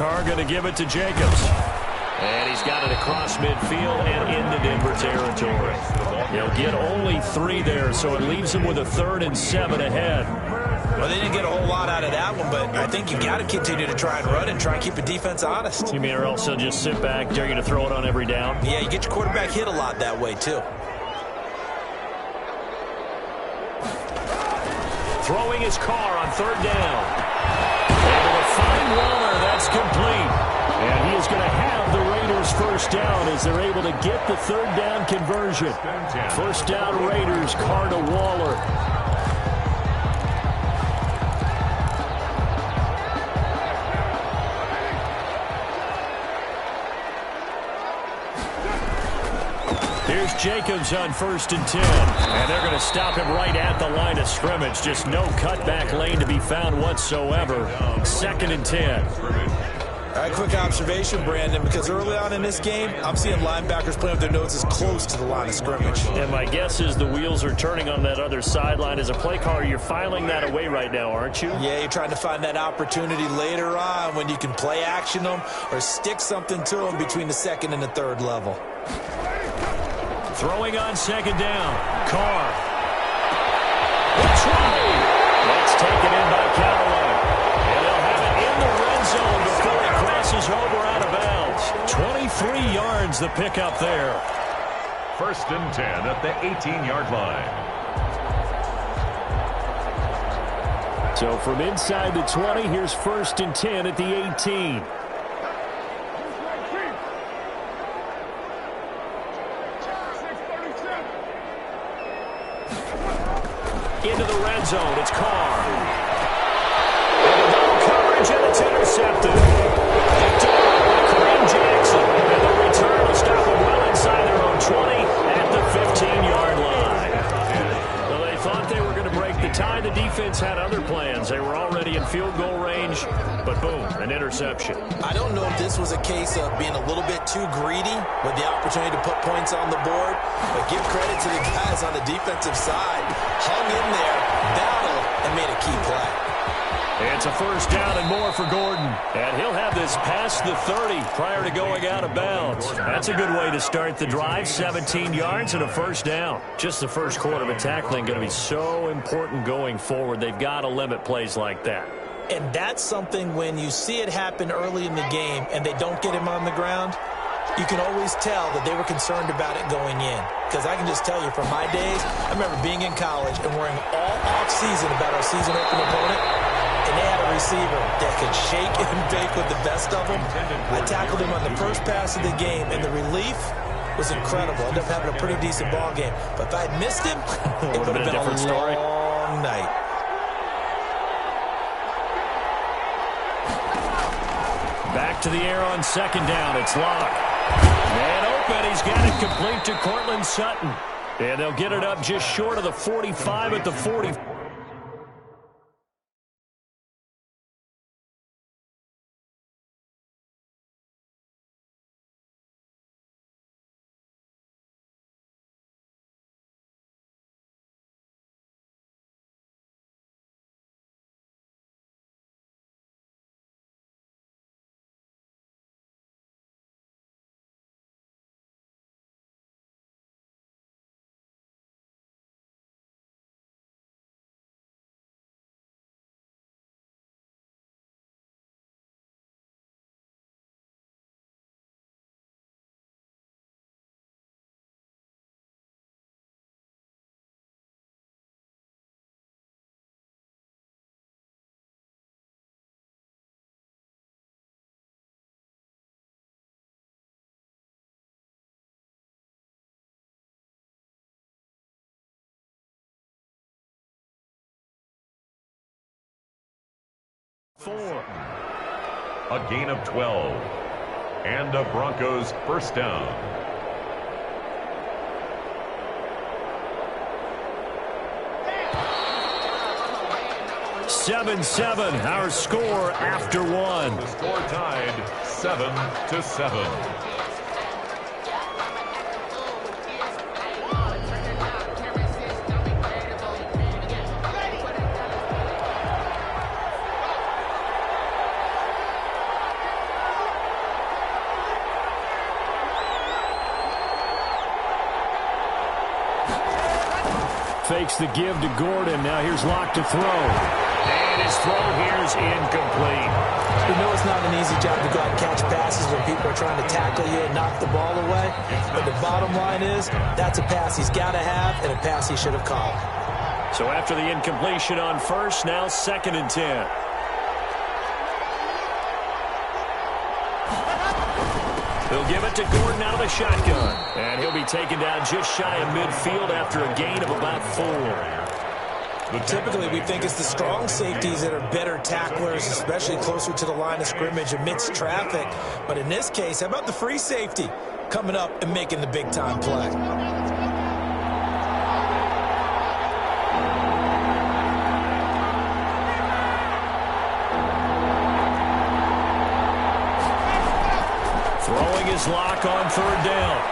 Carr going to give it to Jacobs. And he's got it across midfield and into Denver territory. He'll get only 3 there, so it leaves him with a 3rd and 7 ahead. Well, they didn't get a whole lot out of that one, but I think you've got to continue to try and run and try and keep the defense honest. You mean or else they'll just sit back, dare you to throw it on every down? Yeah, you get your quarterback hit a lot that way, too. Throwing his Carr on 3rd down. Able to find Waller. That's complete. And he is going to have the Raiders first down as they're able to get the 3rd down conversion. First down Raiders, Carr to Waller. Here's Jacobs on 1st and 10. And they're going to stop him right at the line of scrimmage. Just no cutback lane to be found whatsoever. 2nd and 10. All right, quick observation, Brandon, because early on in this game, I'm seeing linebackers playing with their noses close to the line of scrimmage. And my guess is the wheels are turning on that other sideline. As a play caller, you're filing that away right now, aren't you? Yeah, you're trying to find that opportunity later on when you can play action them or stick something to them between the 2nd and the 3rd level. Throwing on 2nd down. Carr. That's taken in by Callaway. And they'll have it in the red zone before it crosses over out of bounds. 23 yards the pickup there. 1st and 10 at the 18-yard line. So from inside the 20, here's 1st and 10 at the 18. Into the red zone, it's Carr. And double coverage, and it's intercepted. Picked up by Kareem Jackson. And the return will stop them well inside their own 20 at the 15-yard line. Well, they thought they were going to break the tie. The defense had other plans. They were already in field goal range, but boom, an interception. I don't know if this was a case of being a little bit too greedy with the opportunity to put points on the board, but give credit to the guys on the defensive side. Hung in there, battled, and made a key play. It's a 1st down and more for Gordon. And he'll have this past the 30 prior to going out of bounds. That's a good way to start the drive. 17 yards and a 1st down. Just the first quarter, but tackling going to be so important going forward. They've got to limit plays like that. And that's something when you see it happen early in the game and they don't get him on the ground, you can always tell that they were concerned about it going in. Because I can just tell you from my days, I remember being in college and worrying all off-season about our season open opponent. And they had a receiver that could shake and bake with the best of them. I tackled him on the first pass of the game, and the relief was incredible. I ended up having a pretty decent ball game. But if I had missed him, it would have been a different story. Long night. Back to the air on 2nd down. It's Locke. Man open. He's got it complete to Cortland Sutton. And they'll get it up just short of the 45 at the 40. A gain of 12. And a Broncos 1st down. Seven, our score after one. The score tied 7-7. Fakes the give to Gordon. Now here's Locke to throw. And his throw here's incomplete. You know it's not an easy job to go out and catch passes when people are trying to tackle you and knock the ball away. But the bottom line is, that's a pass he's got to have and a pass he should have caught. So after the incompletion on 1st, now 2nd and 10. He'll give it to Gordon out of the shotgun. And he'll be taken down just shy of midfield after a gain of about 4. Typically, we think it's the strong safeties that are better tacklers, especially closer to the line of scrimmage amidst traffic. But in this case, how about the free safety coming up and making the big-time play? Throwing his lock on third down.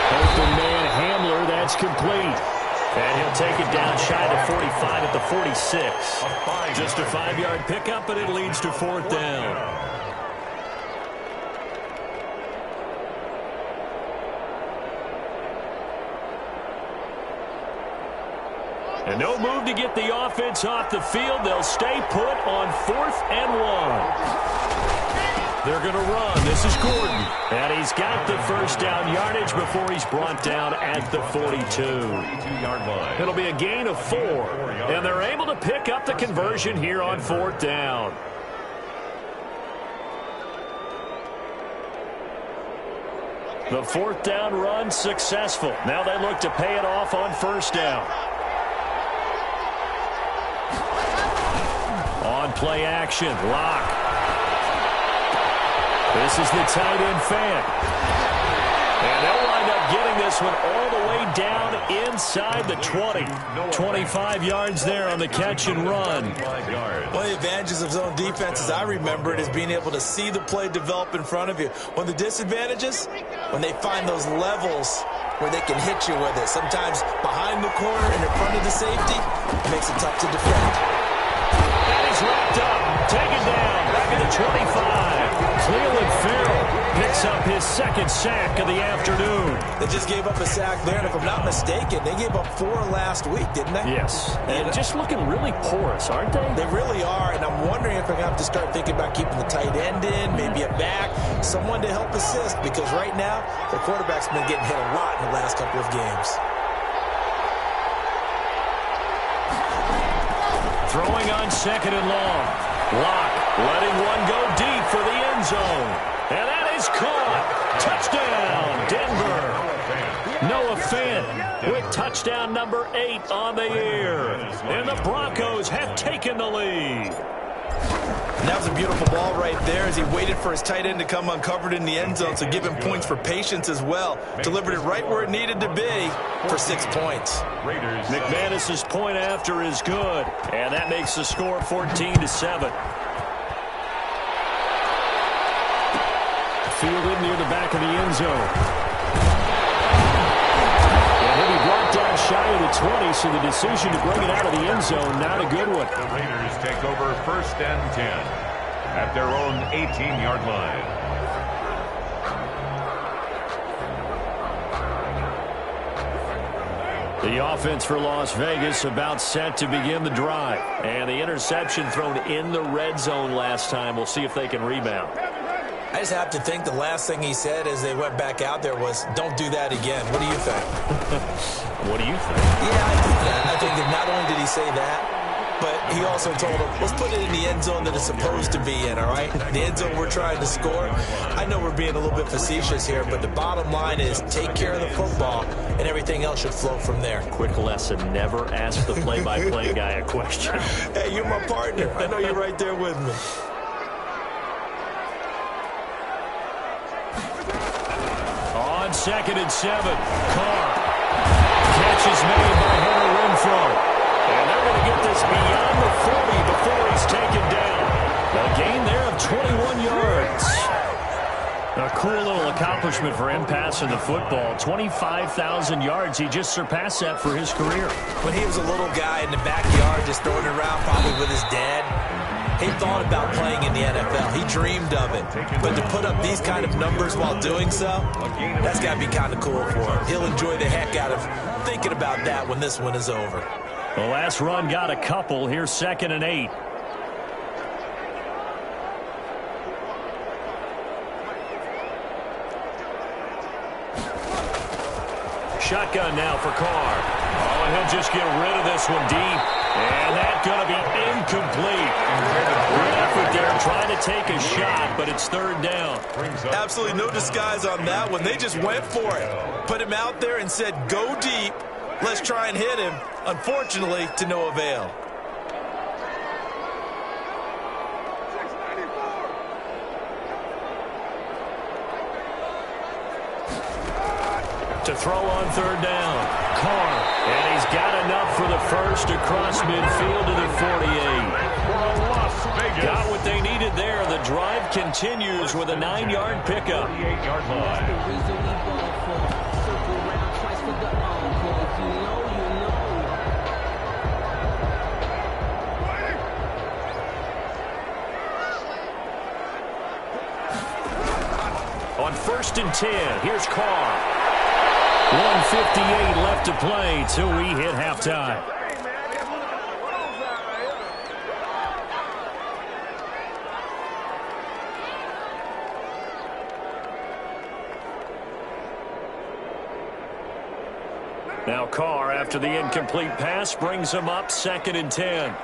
Open man Hamler, that's complete. And he'll take it down shy of the 45 at the 46. Just a 5-yard pickup, and it leads to fourth down. And no move to get the offense off the field. They'll stay put on 4th and 1. They're going to run. This is Gordon. And he's got the first down yardage before he's brought down at the 42. 42-yard line. It'll be a gain of 4. And they're able to pick up the conversion here on 4th down. The 4th down run successful. Now they look to pay it off on 1st down. On play action, Lock. This is the tight end fan. And they'll wind up getting this one all the way down inside the 20. 25 yards there on the catch and run. One of the advantages of zone defense, as I remember it, is being able to see the play develop in front of you. One of the disadvantages, when they find those levels where they can hit you with it. Sometimes behind the corner and in front of the safety, it makes it tough to defend. And he's wrapped up, taken down, back at the 25. Cleveland Farrell picks up his second sack of the afternoon. They just gave up a sack there, and if I'm not mistaken, they gave up 4 last week, didn't they? Yes, and just looking really porous, aren't they? They really are, and I'm wondering if they're going to have to start thinking about keeping the tight end in, maybe a back, someone to help assist, because right now, their quarterback's been getting hit a lot in the last couple of games. Throwing on 2nd and long. Lock letting one go deep for the end zone. And that is caught. Touchdown, Denver. Noah Fant with touchdown number 8 on the year. And the Broncos have taken the lead. And that was a beautiful ball right there as he waited for his tight end to come uncovered in the end zone, so give him points for patience as well. Delivered it right where it needed to be for 6 points. McManus's point after is good, and that makes the score 14-7. Fielded near the back of the end zone. And he'll be brought down shy of the 20, so the decision to bring it out of the end zone, not a good one. The Raiders take over 1st and 10 at their own 18-yard line. The offense for Las Vegas about set to begin the drive. And the interception thrown in the red zone last time. We'll see if they can rebound. I just have to think the last thing he said as they went back out there was, don't do that again. What do you think? What do you think? Yeah, I think that. I think that not only did he say that, but he also told him, let's put it in the end zone that it's supposed to be in, all right? The end zone we're trying to score. I know we're being a little bit facetious here, but the bottom line is take care of the football, and everything else should flow from there. Quick lesson, never ask the play-by-play guy a question. Hey, you're my partner. I know you're right there with me. On 2nd and 7, Carr. Catch is made by Hunter Renfrow. And they're going to get this beyond the 40 before he's taken down. A gain there of 21 yards. A cool little accomplishment for him passing the football. 25,000 yards. He just surpassed that for his career. When he was a little guy in the backyard just throwing it around probably with his dad, he thought about playing in the NFL. He dreamed of it. But to put up these kind of numbers while doing so, that's got to be kind of cool for him. He'll enjoy the heck out of thinking about that when this one is over. The last run got a couple. Here's 2nd and 8. Shotgun now for Carr. Oh, and he'll just get rid of this one deep. And that's going to be incomplete. Good effort there trying to take a shot, but it's 3rd down. Absolutely no disguise on that one. They just went for it. Put him out there and said, go deep. Let's try and hit him. Unfortunately, to no avail. To throw on third down. Carr. And he's got enough for the first across midfield to the 48. Got what they needed there. The drive continues with a 9-yard pickup. 48-yard line. On 1st and 10, here's Carr. 1:58 left to play till we hit halftime. Now Carr, after the incomplete pass, brings him up 2nd and 10.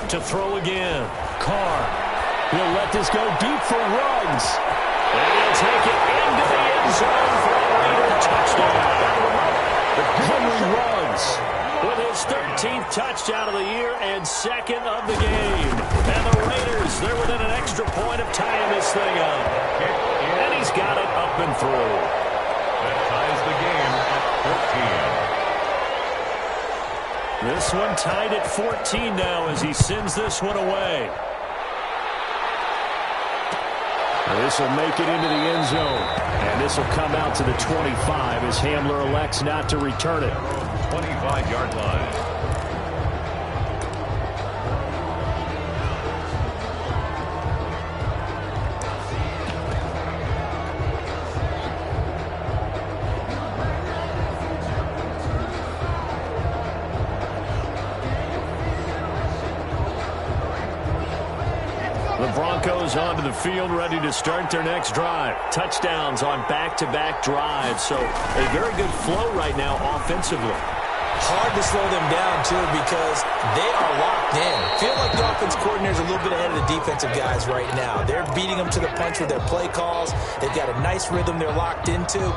To throw again. Carr. He'll let this go deep for Ruggs. And he'll take it into the end zone for a Raider touchdown. Henry Ruggs with his 13th touchdown of the year and 2nd of the game. And the Raiders, they're within an extra point of tying this thing up. And he's got it up and through. That ties the game at 14. This one tied at 14 now as he sends this one away. This will make it into the end zone. And this will come out to the 25 as Hamler elects not to return it. 25-yard line. The Broncos onto the field, ready to start their next drive. Touchdowns on back-to-back drives, so a very good flow right now offensively. Hard to slow them down, too, because they are locked in. Feel like the offense coordinator is a little bit ahead of the defensive guys right now. They're beating them to the punch with their play calls. They've got a nice rhythm they're locked into.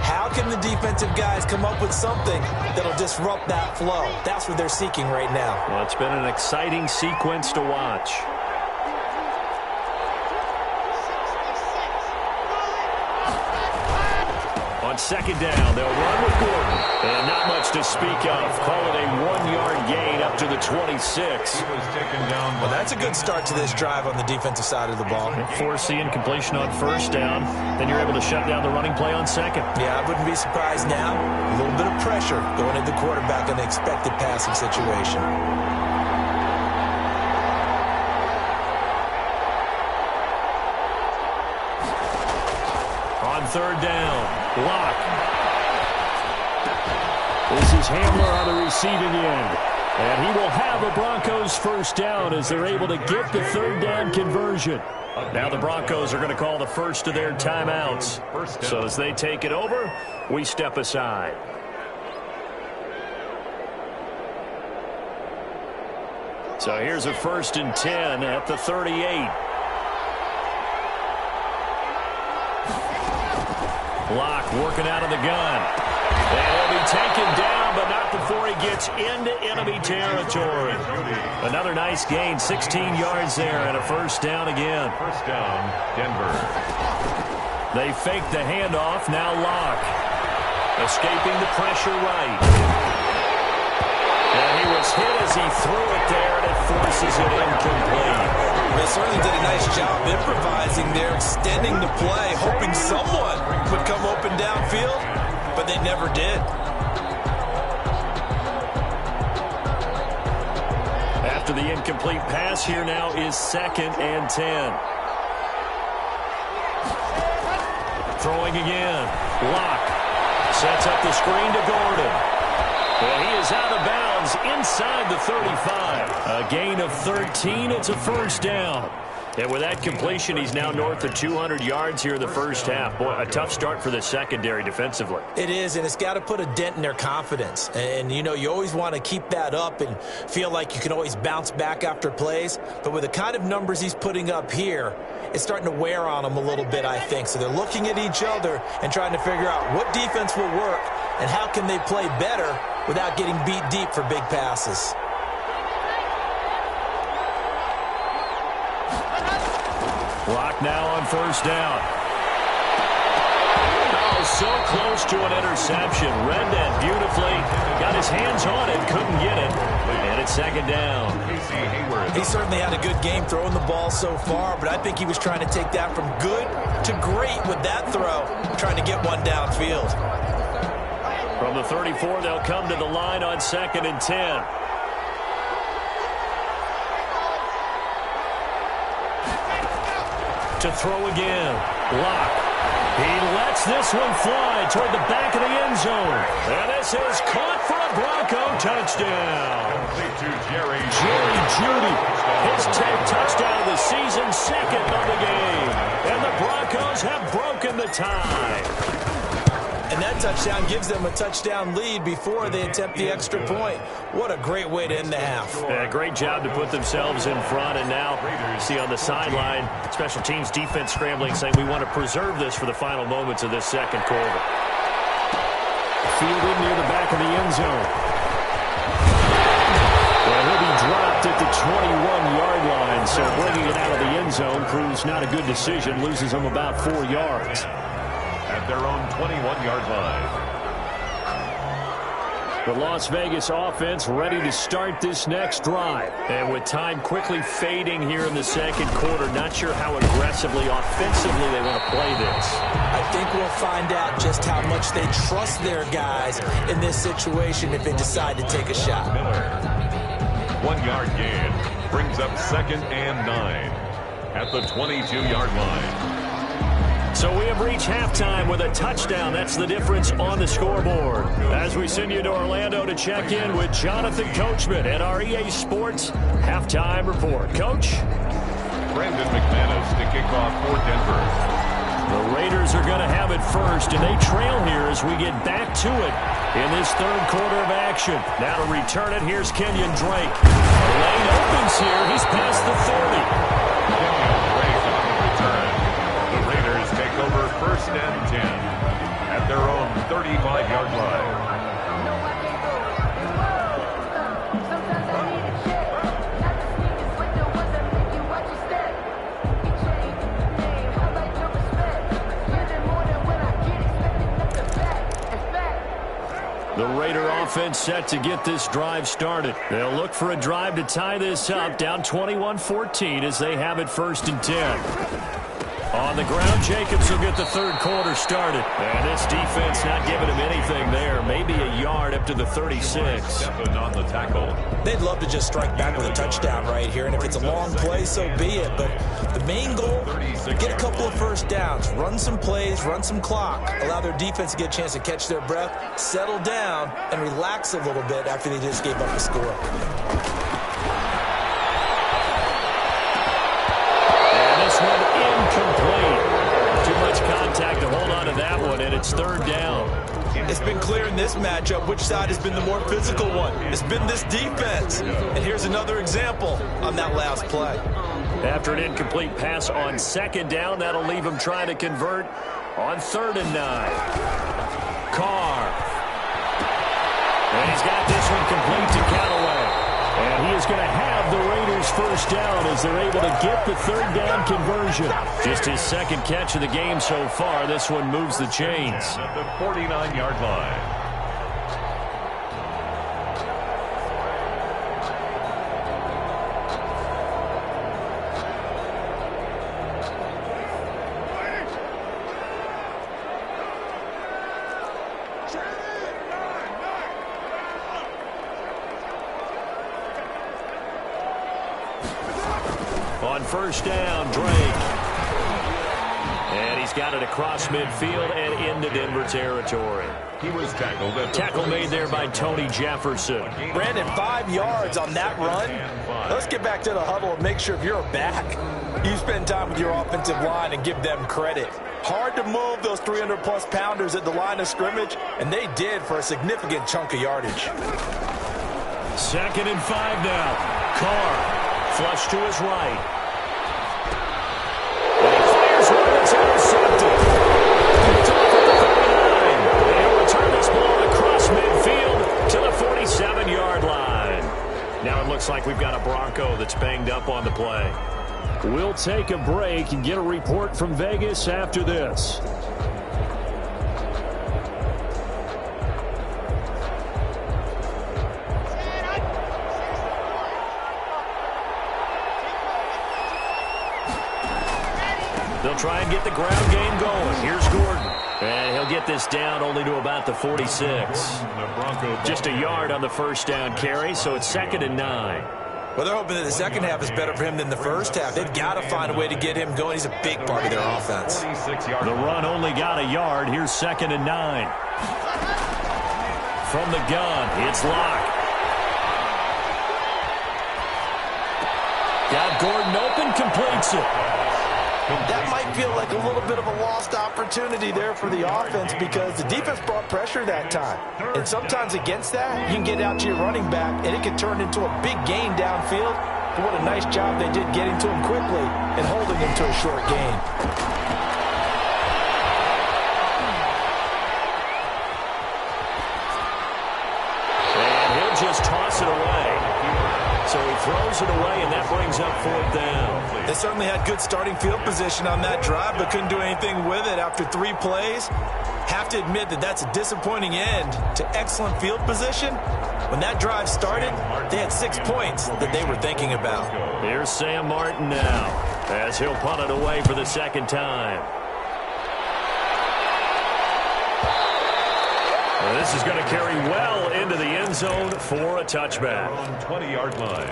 How can the defensive guys come up with something that'll disrupt that flow? That's what they're seeking right now. Well, it's been an exciting sequence to watch. On 2nd down, they'll run with Gordon. And not much to speak of. Call it a 1-yard gain up to the 26. Well, that's a good start to this drive on the defensive side of the ball. Force the incompletion on 1st down. Then you're able to shut down the running play on 2nd. Yeah, I wouldn't be surprised now. A little bit of pressure going at the quarterback in the expected passing situation. On 3rd down, Locke. This is Hamler on the receiving end. And he will have a Broncos 1st down as they're able to get the 3rd down conversion. Now the Broncos are going to call the first of their timeouts. So as they take it over, we step aside. So here's a 1st and 10 at the 38. Locke working out of the gun. And he'll be taken down, but not before he gets into enemy territory. Another nice gain, 16 yards there, and a 1st down again. 1st down, Denver. They fake the handoff, now Locke. Escaping the pressure right. And he was hit as he threw it there, and it forces it incomplete. They certainly did a nice job improvising there, extending the play, hoping someone would come open downfield, but they never did. After the incomplete pass, here now is 2nd and 10. Throwing again. Locke sets up the screen to Gordon. And he is out of bounds inside the 35. A gain of 13. It's a 1st down. And with that completion, he's now north of 200 yards here in the first half. Boy, a tough start for the secondary defensively. It is, and it's got to put a dent in their confidence. And, you know, you always want to keep that up and feel like you can always bounce back after plays. But with the kind of numbers he's putting up here, it's starting to wear on them a little bit, I think. So they're looking at each other and trying to figure out what defense will work and how can they play better without getting beat deep for big passes. Clock now on first down. Oh, so close to an interception. Read that beautifully. Got his hands on it, couldn't get it. And it's second down. He certainly had a good game throwing the ball so far, but I think he was trying to take that from good to great with that throw, trying to get one downfield. From the 34, they'll come to the line on 2nd and 10. To throw again. Lock. He lets this one fly toward the back of the end zone. And this is caught for a Bronco touchdown. Complete to Jerry Jeudy. His 10th touchdown of the season, second of the game. And the Broncos have broken the tie. And that touchdown gives them a touchdown lead before they attempt the extra point. What a great way to end the half. Yeah, great job to put themselves in front. And now you see on the sideline, special teams defense scrambling, saying we want to preserve this for the final moments of this second quarter. Fielded near the back of the end zone. Well, he'll be dropped at the 21-yard line, so bringing it out of the end zone proves not a good decision, loses him about 4 yards. At their own 21-yard line. The Las Vegas offense ready to start this next drive. And with time quickly fading here in the second quarter, not sure how aggressively, offensively they want to play this. I think we'll find out just how much they trust their guys in this situation if they decide to take a shot. Miller. 1-yard gain brings up 2nd and 9 at the 22-yard line. So we have reached halftime with a touchdown. That's the difference on the scoreboard. As we send you to Orlando to check in with Jonathan Coachman at our EA Sports Halftime Report. Coach? Brandon McManus to kick off for Denver. The Raiders are going to have it first, and they trail here as we get back to it in this third quarter of action. Now to return it, here's Kenyon Drake. The lane opens here. He's past the 30. Take over 1st and 10 at their own 35-yard line. The Raider offense set to get this drive started. They'll look for a drive to tie this up, down 21-14 as they have it 1st and 10. On the ground, Jacobs will get the third quarter started. And this defense not giving him anything there. Maybe a yard up to the 36. Stepping on the tackle. They'd love to just strike back with a touchdown right here. And if it's a long play, so be it. But the main goal, get a couple of first downs. Run some plays, run some clock. Allow their defense to get a chance to catch their breath, settle down, and relax a little bit after they just gave up a score. Incomplete. Too much contact to hold on to that one, and it's 3rd down. It's been clear in this matchup which side has been the more physical one. It's been this defense. And here's another example on that last play. After an incomplete pass on 2nd down, that'll leave him trying to convert on 3rd and 9. Carr. And he's got this one complete to Callaway. And he is going to have the Raiders first down as they're able to get the 3rd down conversion. Just his 2nd catch of the game so far. This one moves the chains. At the 49-yard line. On 1st down, Drake. And he's got it across midfield and into Denver territory. He was tackled at the Tackle made there by Tony Jefferson. Brandon, 5 yards on that run. Let's get back to the huddle and make sure if you're back, You spend time with your offensive line and give them credit. Hard to move those 300-plus pounders at the line of scrimmage, and they did for a significant chunk of yardage. 2nd and 5 now. Carr, flush to his right. And he fires one that's intercepted. Picked off at the 39. They'll return this ball across midfield to the 47-yard line. Now it looks like we've got a Bronco that's banged up on the play. We'll take a break and get a report from Vegas after this. They'll try and get the ground game going. Here's Gordon. And he'll get this down only to about the 46. Just a yard on the first down carry, so it's 2nd and 9. Well, they're hoping that the second half is better for him than the first half. They've got to find a way to get him going. He's a big part of their offense. The run only got a yard. Here's 2nd and 9. From the gun, it's Locke. Got Gordon open, completes it. That might feel like a little bit of a lost opportunity there for the offense because the defense brought pressure that time. And sometimes against that, you can get out to your running back, and it can turn into a big gain downfield. But what a nice job they did getting to him quickly and holding him to a short gain. And he'll just toss it away. So he throws it away, and that brings up 4th down. They certainly had good starting field position on that drive, but couldn't do anything with it after 3 plays. Have to admit that that's a disappointing end to excellent field position. When that drive started, they had 6 points that they were thinking about. Here's Sam Martin now, as he'll punt it away for the 2nd time. Well, this is going to carry well into the end zone for a touchback. On 20-yard line.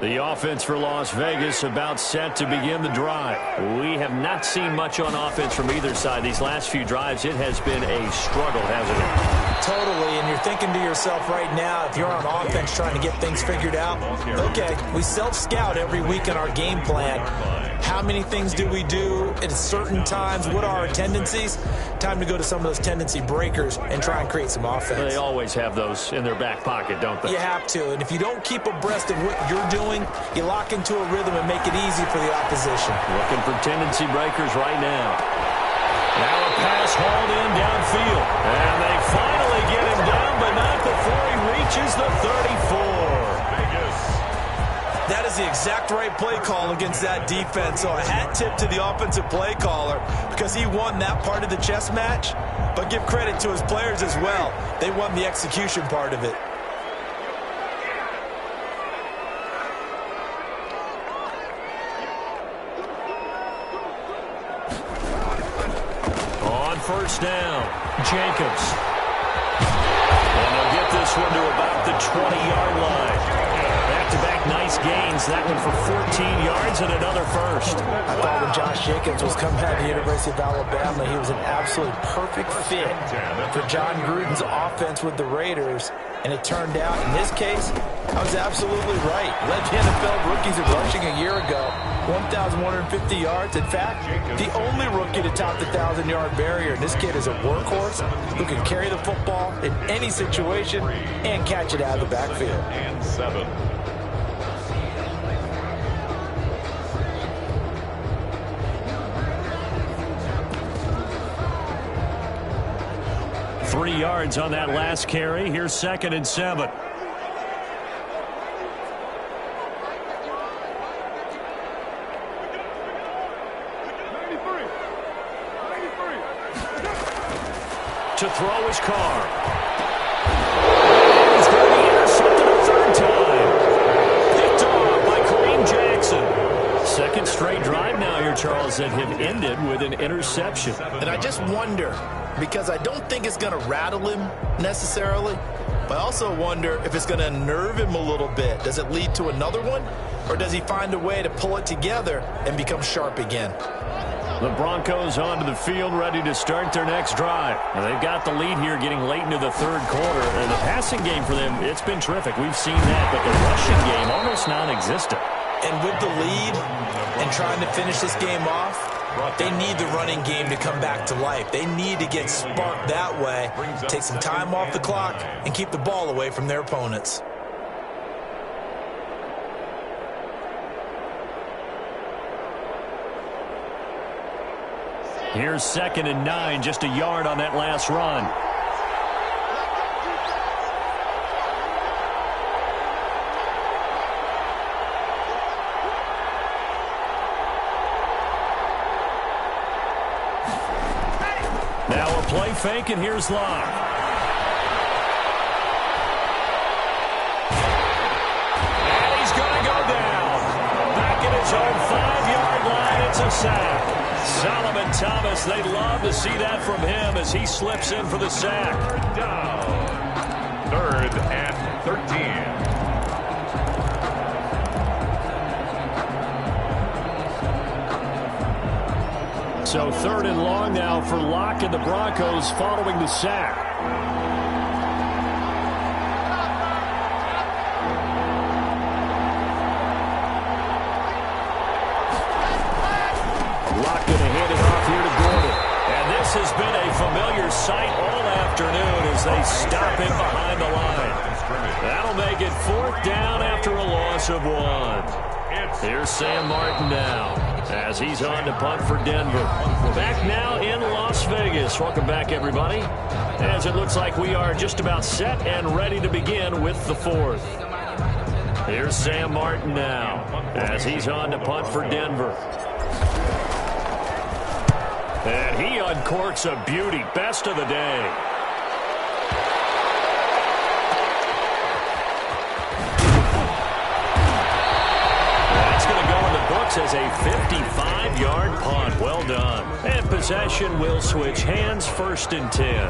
The offense for Las Vegas about set to begin the drive. We have not seen much on offense from either side. These last few drives, it has been a struggle, hasn't it? Totally, and you're thinking to yourself right now, if you're on offense trying to get things figured out, okay, we self-scout every week in our game plan. How many things do we do at certain times? What are our tendencies? Time to go to some of those tendency breakers and try and create some offense. They always have those in their back pocket, don't they? You have to, and if you don't keep abreast of what you're doing, you lock into a rhythm and make it easy for the opposition. Looking for tendency breakers right now. Now a pass hauled in downfield. And they finally get him down, but not before he reaches the 34. That is the exact right play call against that defense. So a hat tip to the offensive play caller because he won that part of the chess match. But give credit to his players as well. They won the execution part of it. On 1st down, Jacobs. And they'll get this one to about the 20-yard line. Back-to-back nice gains. That one for 14 yards and another first. I thought when Josh Jacobs was coming out of the University of Alabama, he was an absolute perfect fit for John Gruden's offense with the Raiders. And it turned out, in this case, I was absolutely right. Led the NFL rookies in rushing a year ago. 1,150 yards. In fact, the only rookie to top the 1,000-yard barrier. And this kid is a workhorse who can carry the football in any situation and catch it out of the backfield. And 7. Three yards on that last carry. Here's 2nd and 7. To throw his Carr. He's going to be intercepted a 3rd time. Picked off by Kareem Jackson. 2nd straight drive now here, Charles, that have ended with an interception. And I just wonder, because I don't think it's going to rattle him necessarily, but I also wonder if it's going to unnerve him a little bit. Does it lead to another one? Or does he find a way to pull it together and become sharp again? The Broncos onto the field, ready to start their next drive. And they've got the lead here getting late into the third quarter. And the passing game for them, it's been terrific. We've seen that, but the rushing game almost non-existent. And with the lead and trying to finish this game off, they need the running game to come back to life. They need to get sparked that way, take some time off the clock, and keep the ball away from their opponents. Here's 2nd and 9, just a yard on that last run. Now a play fake, and here's Locke. And he's going to go down. Back at his own 5-yard line, it's a sack. Solomon Thomas, they'd love to see that from him as he slips in for the sack. Down. 3rd and 13. So 3rd and long now for Locke and the Broncos following the sack. Has been a familiar sight all afternoon as they stop him behind the line. That'll make it 4th down after a loss of 1. Here's Sam Martin now as he's on to punt for Denver. Back now in Las Vegas. Welcome back, everybody, as it looks like we are just about set and ready to begin with the 4th. Here's Sam Martin now as he's on to punt for Denver. And he uncorks a beauty. Best of the day. That's going to go in the books as a 55-yard punt. Well done. And possession will switch hands, 1st and 10.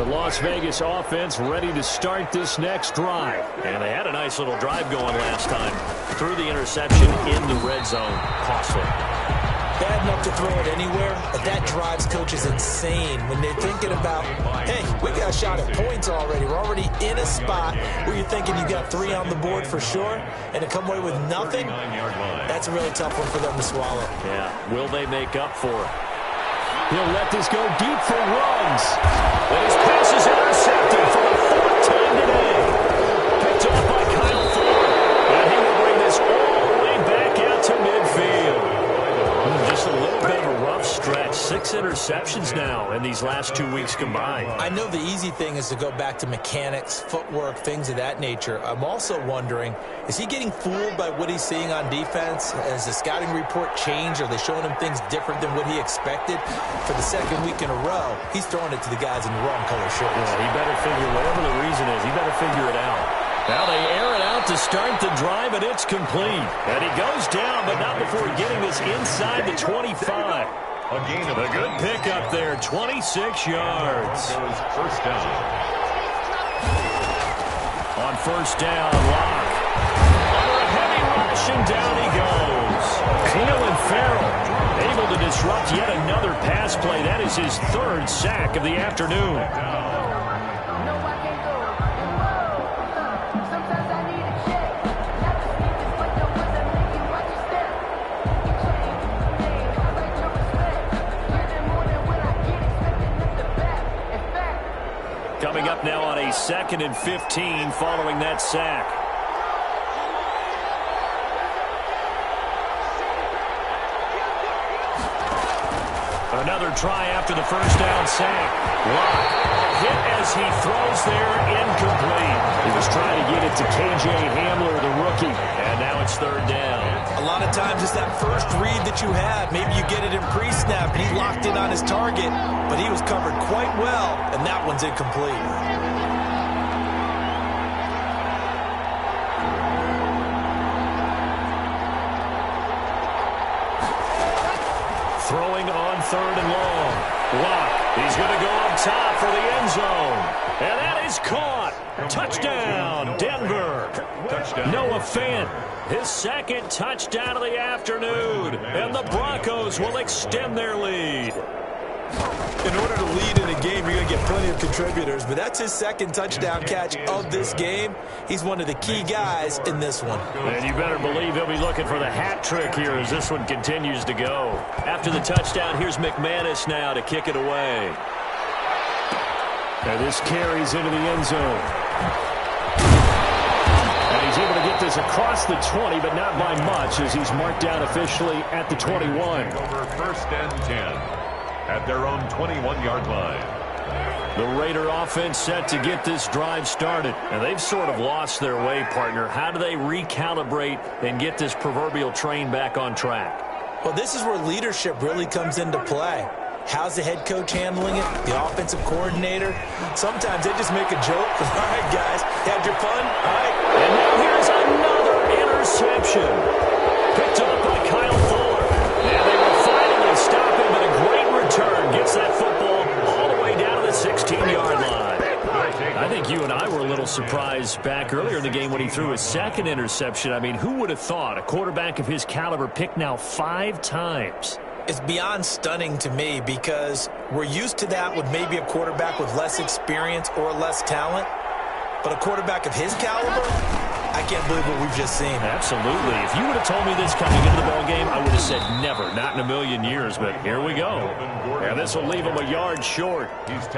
Las Vegas offense ready to start this next drive. And they had a nice little drive going last time. Threw the interception in the red zone. Costly. Bad enough to throw it anywhere, but that drives coaches insane when they're thinking about, hey, we got a shot at points already. We're already in a spot where you're thinking you got 3 on the board for sure, and to come away with nothing, that's a really tough one for them to swallow. Yeah, will they make up for it? He'll let this go deep for Ruggs. And his pass is intercepted for the 4th time today. Picked off by Kyle Ford. And he will bring this all the way back out to midfield. Just a little bit of a rough stretch. 6 interceptions now in these last 2 weeks combined. I know the easy thing is to go back to mechanics, footwork, things of that nature. I'm also wondering, is he getting fooled by what he's seeing on defense? Has the scouting report changed? Are they showing him things different than what he expected? For the 2nd week in a row, he's throwing it to the guys in the wrong color shirts. Yeah, he better figure, whatever the reason is, he better figure it out. Now they air it out to start the drive, and it's complete. And he goes down, but not before getting this inside the 25. A good pickup there, 26 yards. First down. On 1st down, Locke. Under a heavy rush, and down he goes. Cleveland Farrell able to disrupt yet another pass play. That is his 3rd sack of the afternoon. Coming up now on a 2nd and 15 following that sack. Another try after the 1st down sack. Locke hit as he throws there, incomplete. He was trying to get it to K.J. Hamler, the rookie, and now it's 3rd down. A lot of times it's that first read that you have. Maybe you get it in pre-snap, and he locked in on his target, but he was covered quite well, and that one's incomplete. Throwing on 3rd and long. Block. He's going to go up top for the end zone. And that is caught. Touchdown, Denver. Noah Fant, his second touchdown of the afternoon. And the Broncos will extend their lead. In order to lead in a game, you're going to get plenty of contributors, but that's his second touchdown catch of this game. He's one of the key guys in this one. And you better believe he'll be looking for the hat trick here as this one continues to go. After the touchdown, here's McManus now to kick it away. And this carries into the end zone. And he's able to get this across the 20, but not by much as he's marked down officially at the 21. Over 1st and 10. At their own 21-yard line. The Raider offense set to get this drive started. And they've sort of lost their way, partner. How do they recalibrate and get this proverbial train back on track? Well, this is where leadership really comes into play. How's the head coach handling it? The offensive coordinator? Sometimes they just make a joke. All right, guys, had your fun? All right. And now here's another interception. Picked up by Kyle Fuller. And they will finally stop him, but a great return gets that football all the way down to the 16-yard line. I think you and I were a little surprised back earlier in the game when he threw his second interception. I mean, who would have thought a quarterback of his caliber picked now 5 times? It's beyond stunning to me because we're used to that with maybe a quarterback with less experience or less talent. But a quarterback of his caliber, I can't believe what we've just seen. Absolutely. If you would have told me this coming into the ballgame, I would have said never, not in a million years. But here we go. And this will leave him a yard short.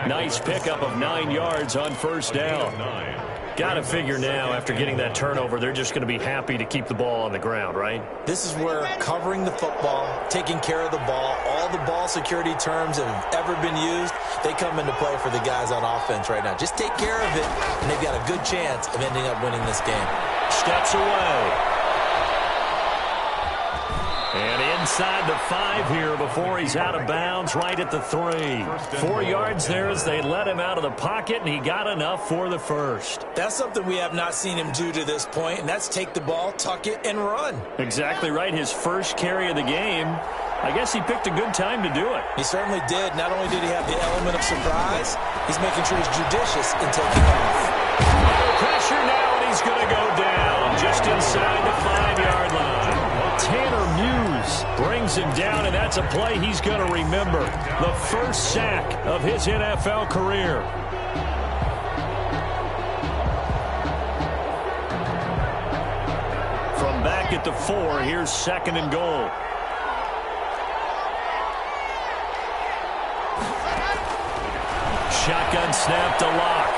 Nice pickup of 9 yards on 1st down. Got to figure now, after getting that turnover, they're just going to be happy to keep the ball on the ground, right? This is where covering the football, taking care of the ball, all the ball security terms that have ever been used, they come into play for the guys on offense right now. Just take care of it, and they've got a good chance of ending up winning this game. Steps away. And inside the 5 here before he's out of bounds, right at the 3. 4 yards there as they let him out of the pocket, and he got enough for the first. That's something we have not seen him do to this point, and that's take the ball, tuck it, and run. Exactly right. His first carry of the game. I guess he picked a good time to do it. He certainly did. Not only did he have the element of surprise, he's making sure he's judicious in taking off. Under pressure now, and he's going to go down just inside the 5-yard line. Tanner Muse brings him down, and that's a play he's going to remember. The first sack of his NFL career. From back at the 4, here's 2nd and goal. Shotgun snap to Locke.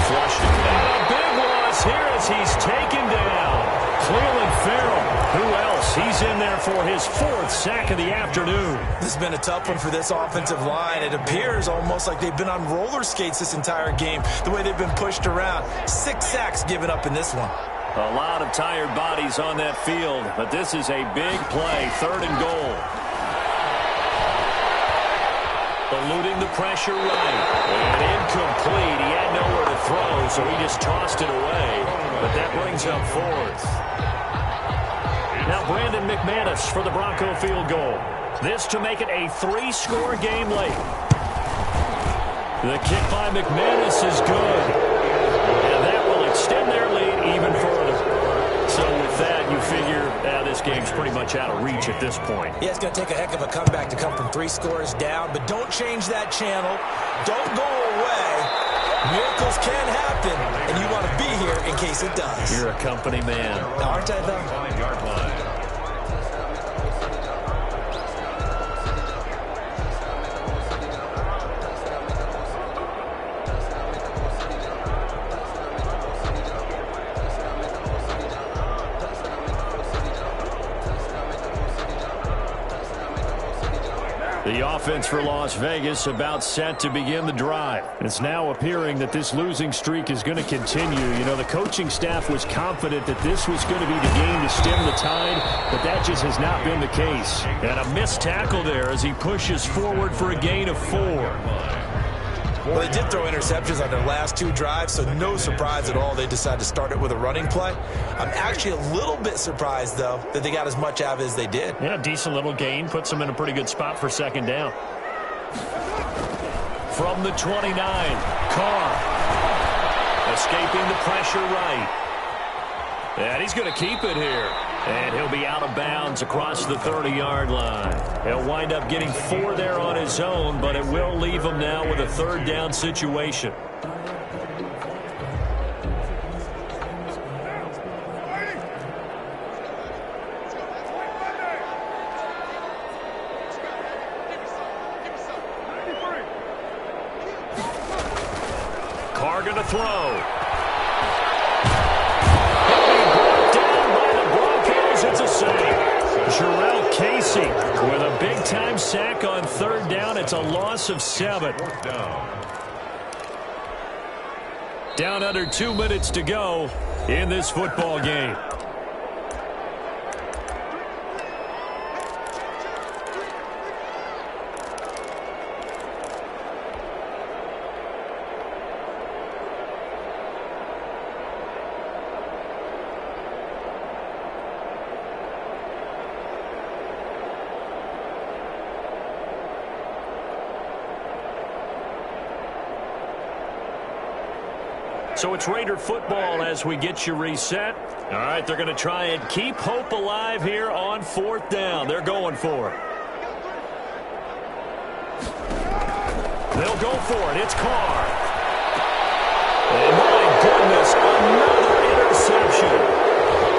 Flushed it. And a big loss here as he's taken down. Cleveland Farrell. Who else? He's in there for his 4th sack of the afternoon. This has been a tough one for this offensive line. It appears almost like they've been on roller skates this entire game, the way they've been pushed around. 6 sacks given up in this one. A lot of tired bodies on that field, but this is a big play. 3rd and goal. Eluding the pressure right. And incomplete. He had nowhere to throw, so he just tossed it away. But that brings up 4th. Now Brandon McManus for the Bronco field goal. This to make it a 3-score game late. The kick by McManus is good. And that will extend their lead even further. So with that, you figure this game's pretty much out of reach at this point. Yeah, it's going to take a heck of a comeback to come from 3 scores down, but don't change that channel. Don't go away. Miracles can happen, and you want to be here in case it does. You're a company man. Aren't I, though? 5-yard line. The offense for Las Vegas about set to begin the drive. It's now appearing that this losing streak is going to continue. You know, the coaching staff was confident that this was going to be the game to stem the tide, but that just has not been the case. And a missed tackle there as he pushes forward for a gain of 4. Well, they did throw interceptions on their last 2 drives, so no surprise at all they decided to start it with a running play. I'm actually a little bit surprised, though, that they got as much out of it as they did. Yeah, decent little gain. Puts them in a pretty good spot for 2nd down. From the 29, Carr. Escaping the pressure right. And he's going to keep it here. And he'll be out of bounds across the 30-yard line. He'll wind up getting 4 there on his own, but it will leave him now with a third down situation. Carr going to throw. It's a sack. Jarrell Casey with a big-time sack on third down. It's a loss of 7. Down under 2 minutes to go in this football game. So it's Raider football as we get you reset. All right, they're going to try and keep hope alive here on 4th down. They're going for it. They'll go for it. It's Carr. And my goodness, another interception.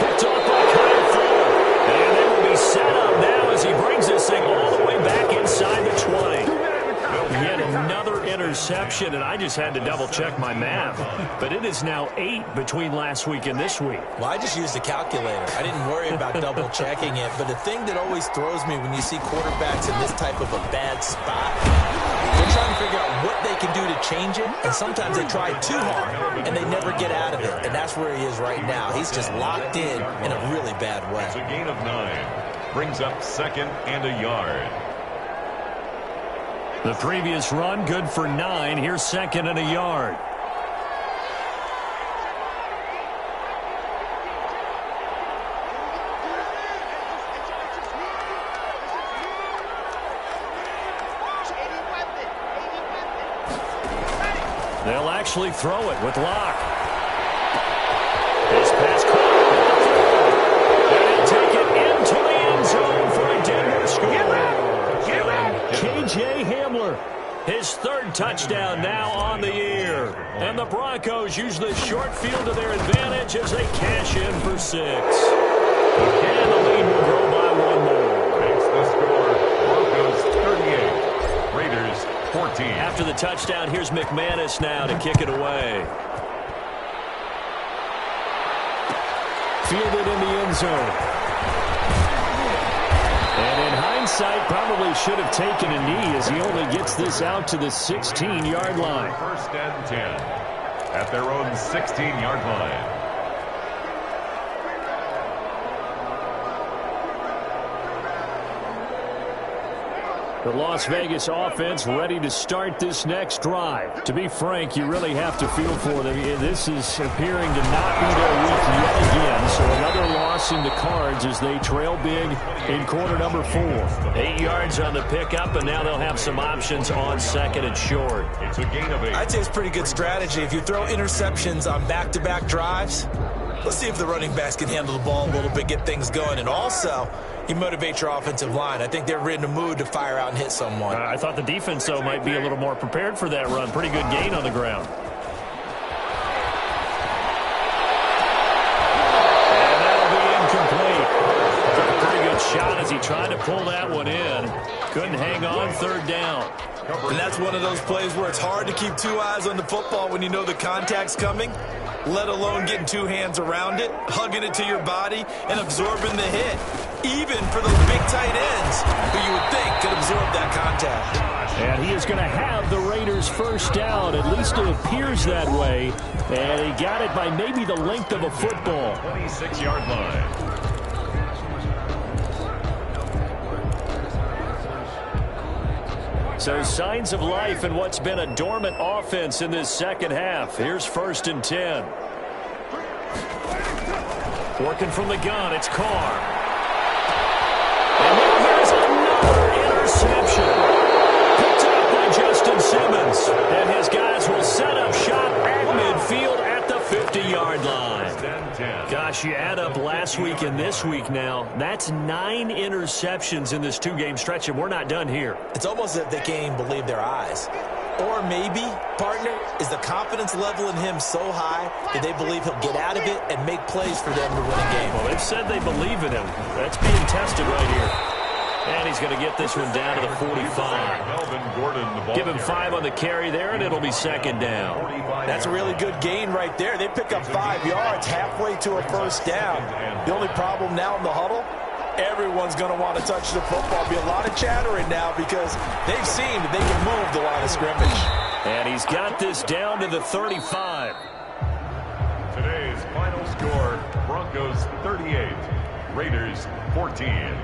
Picked off by Kyle Fuller. And they will be set up now as he brings this thing all the way back inside the 20. Yet another interception, and I just had to double-check my math. But it is now 8 between last week and this week. Well, I just used a calculator. I didn't worry about double-checking it. But the thing that always throws me when you see quarterbacks in this type of a bad spot, they're trying to figure out what they can do to change it, and sometimes they try too hard, and they never get out of it. And that's where he is right now. He's just locked in a really bad way. It's a gain of 9. Brings up 2nd and a yard. The previous run, good for 9. Here's 2nd and a yard. They'll actually throw it with Locke. His pass caught. And he'll take it into the end zone for a Denver score. K.J. Hamler, his 3rd touchdown now on the year. And the Broncos use the short field to their advantage as they cash in for 6. And the lead will grow by 1 more. Makes the score. Broncos 38. Raiders 14. After the touchdown, here's McManus now to kick it away. Fielded in the end zone. And in hindsight, probably should have taken a knee as he only gets this out to the 16-yard line. 1st and 10 at their own 16-yard line. The Las Vegas offense ready to start this next drive. To be frank, you really have to feel for them. This is appearing to not be their week yet again. So another loss in the cards as they trail big in quarter number 4. 8 yards on the pickup, and now they'll have some options on 2nd and short. It's a gain of 8. I'd say it's pretty good strategy. If you throw interceptions on back-to-back drives, let's see if the running backs can handle the ball a little bit, get things going. And also, you motivate your offensive line. I think they're in the mood to fire out and hit someone. I thought the defense, though, might be a little more prepared for that run. Pretty good gain on the ground. And that'll be incomplete. Took a pretty good shot as he tried to pull that one in. Couldn't hang on 3rd down. And that's one of those plays where it's hard to keep 2 eyes on the football when you know the contact's coming, let alone getting 2 hands around it, hugging it to your body, and absorbing the hit. Even for those big tight ends who you would think could absorb that contact. And he is going to have the Raiders' 1st down. At least it appears that way. And he got it by maybe the length of a football. 26-yard line. So signs of life in what's been a dormant offense in this 2nd half. Here's 1st and 10. Working from the gun, it's Carr. And now here's another interception. Picked up up last week and this week now. That's 9 interceptions in this 2-game stretch, and we're not done here. It's almost as if they can't even believe their eyes. Or maybe, partner, is the confidence level in him so high that they believe he'll get out of it and make plays for them to win a game. Well, they've said they believe in him. That's being tested right here. And he's going to get this one down to the 45. Give him 5 on the carry there, and it'll be second down. That's a really good gain right there. They pick up 5 yards halfway to a first down. The only problem now in the huddle, everyone's going to want to touch the football. Be a lot of chattering now because they've seen that they can move the line of scrimmage. And he's got this down to the 35. Today's final score, Broncos 38, Raiders 14.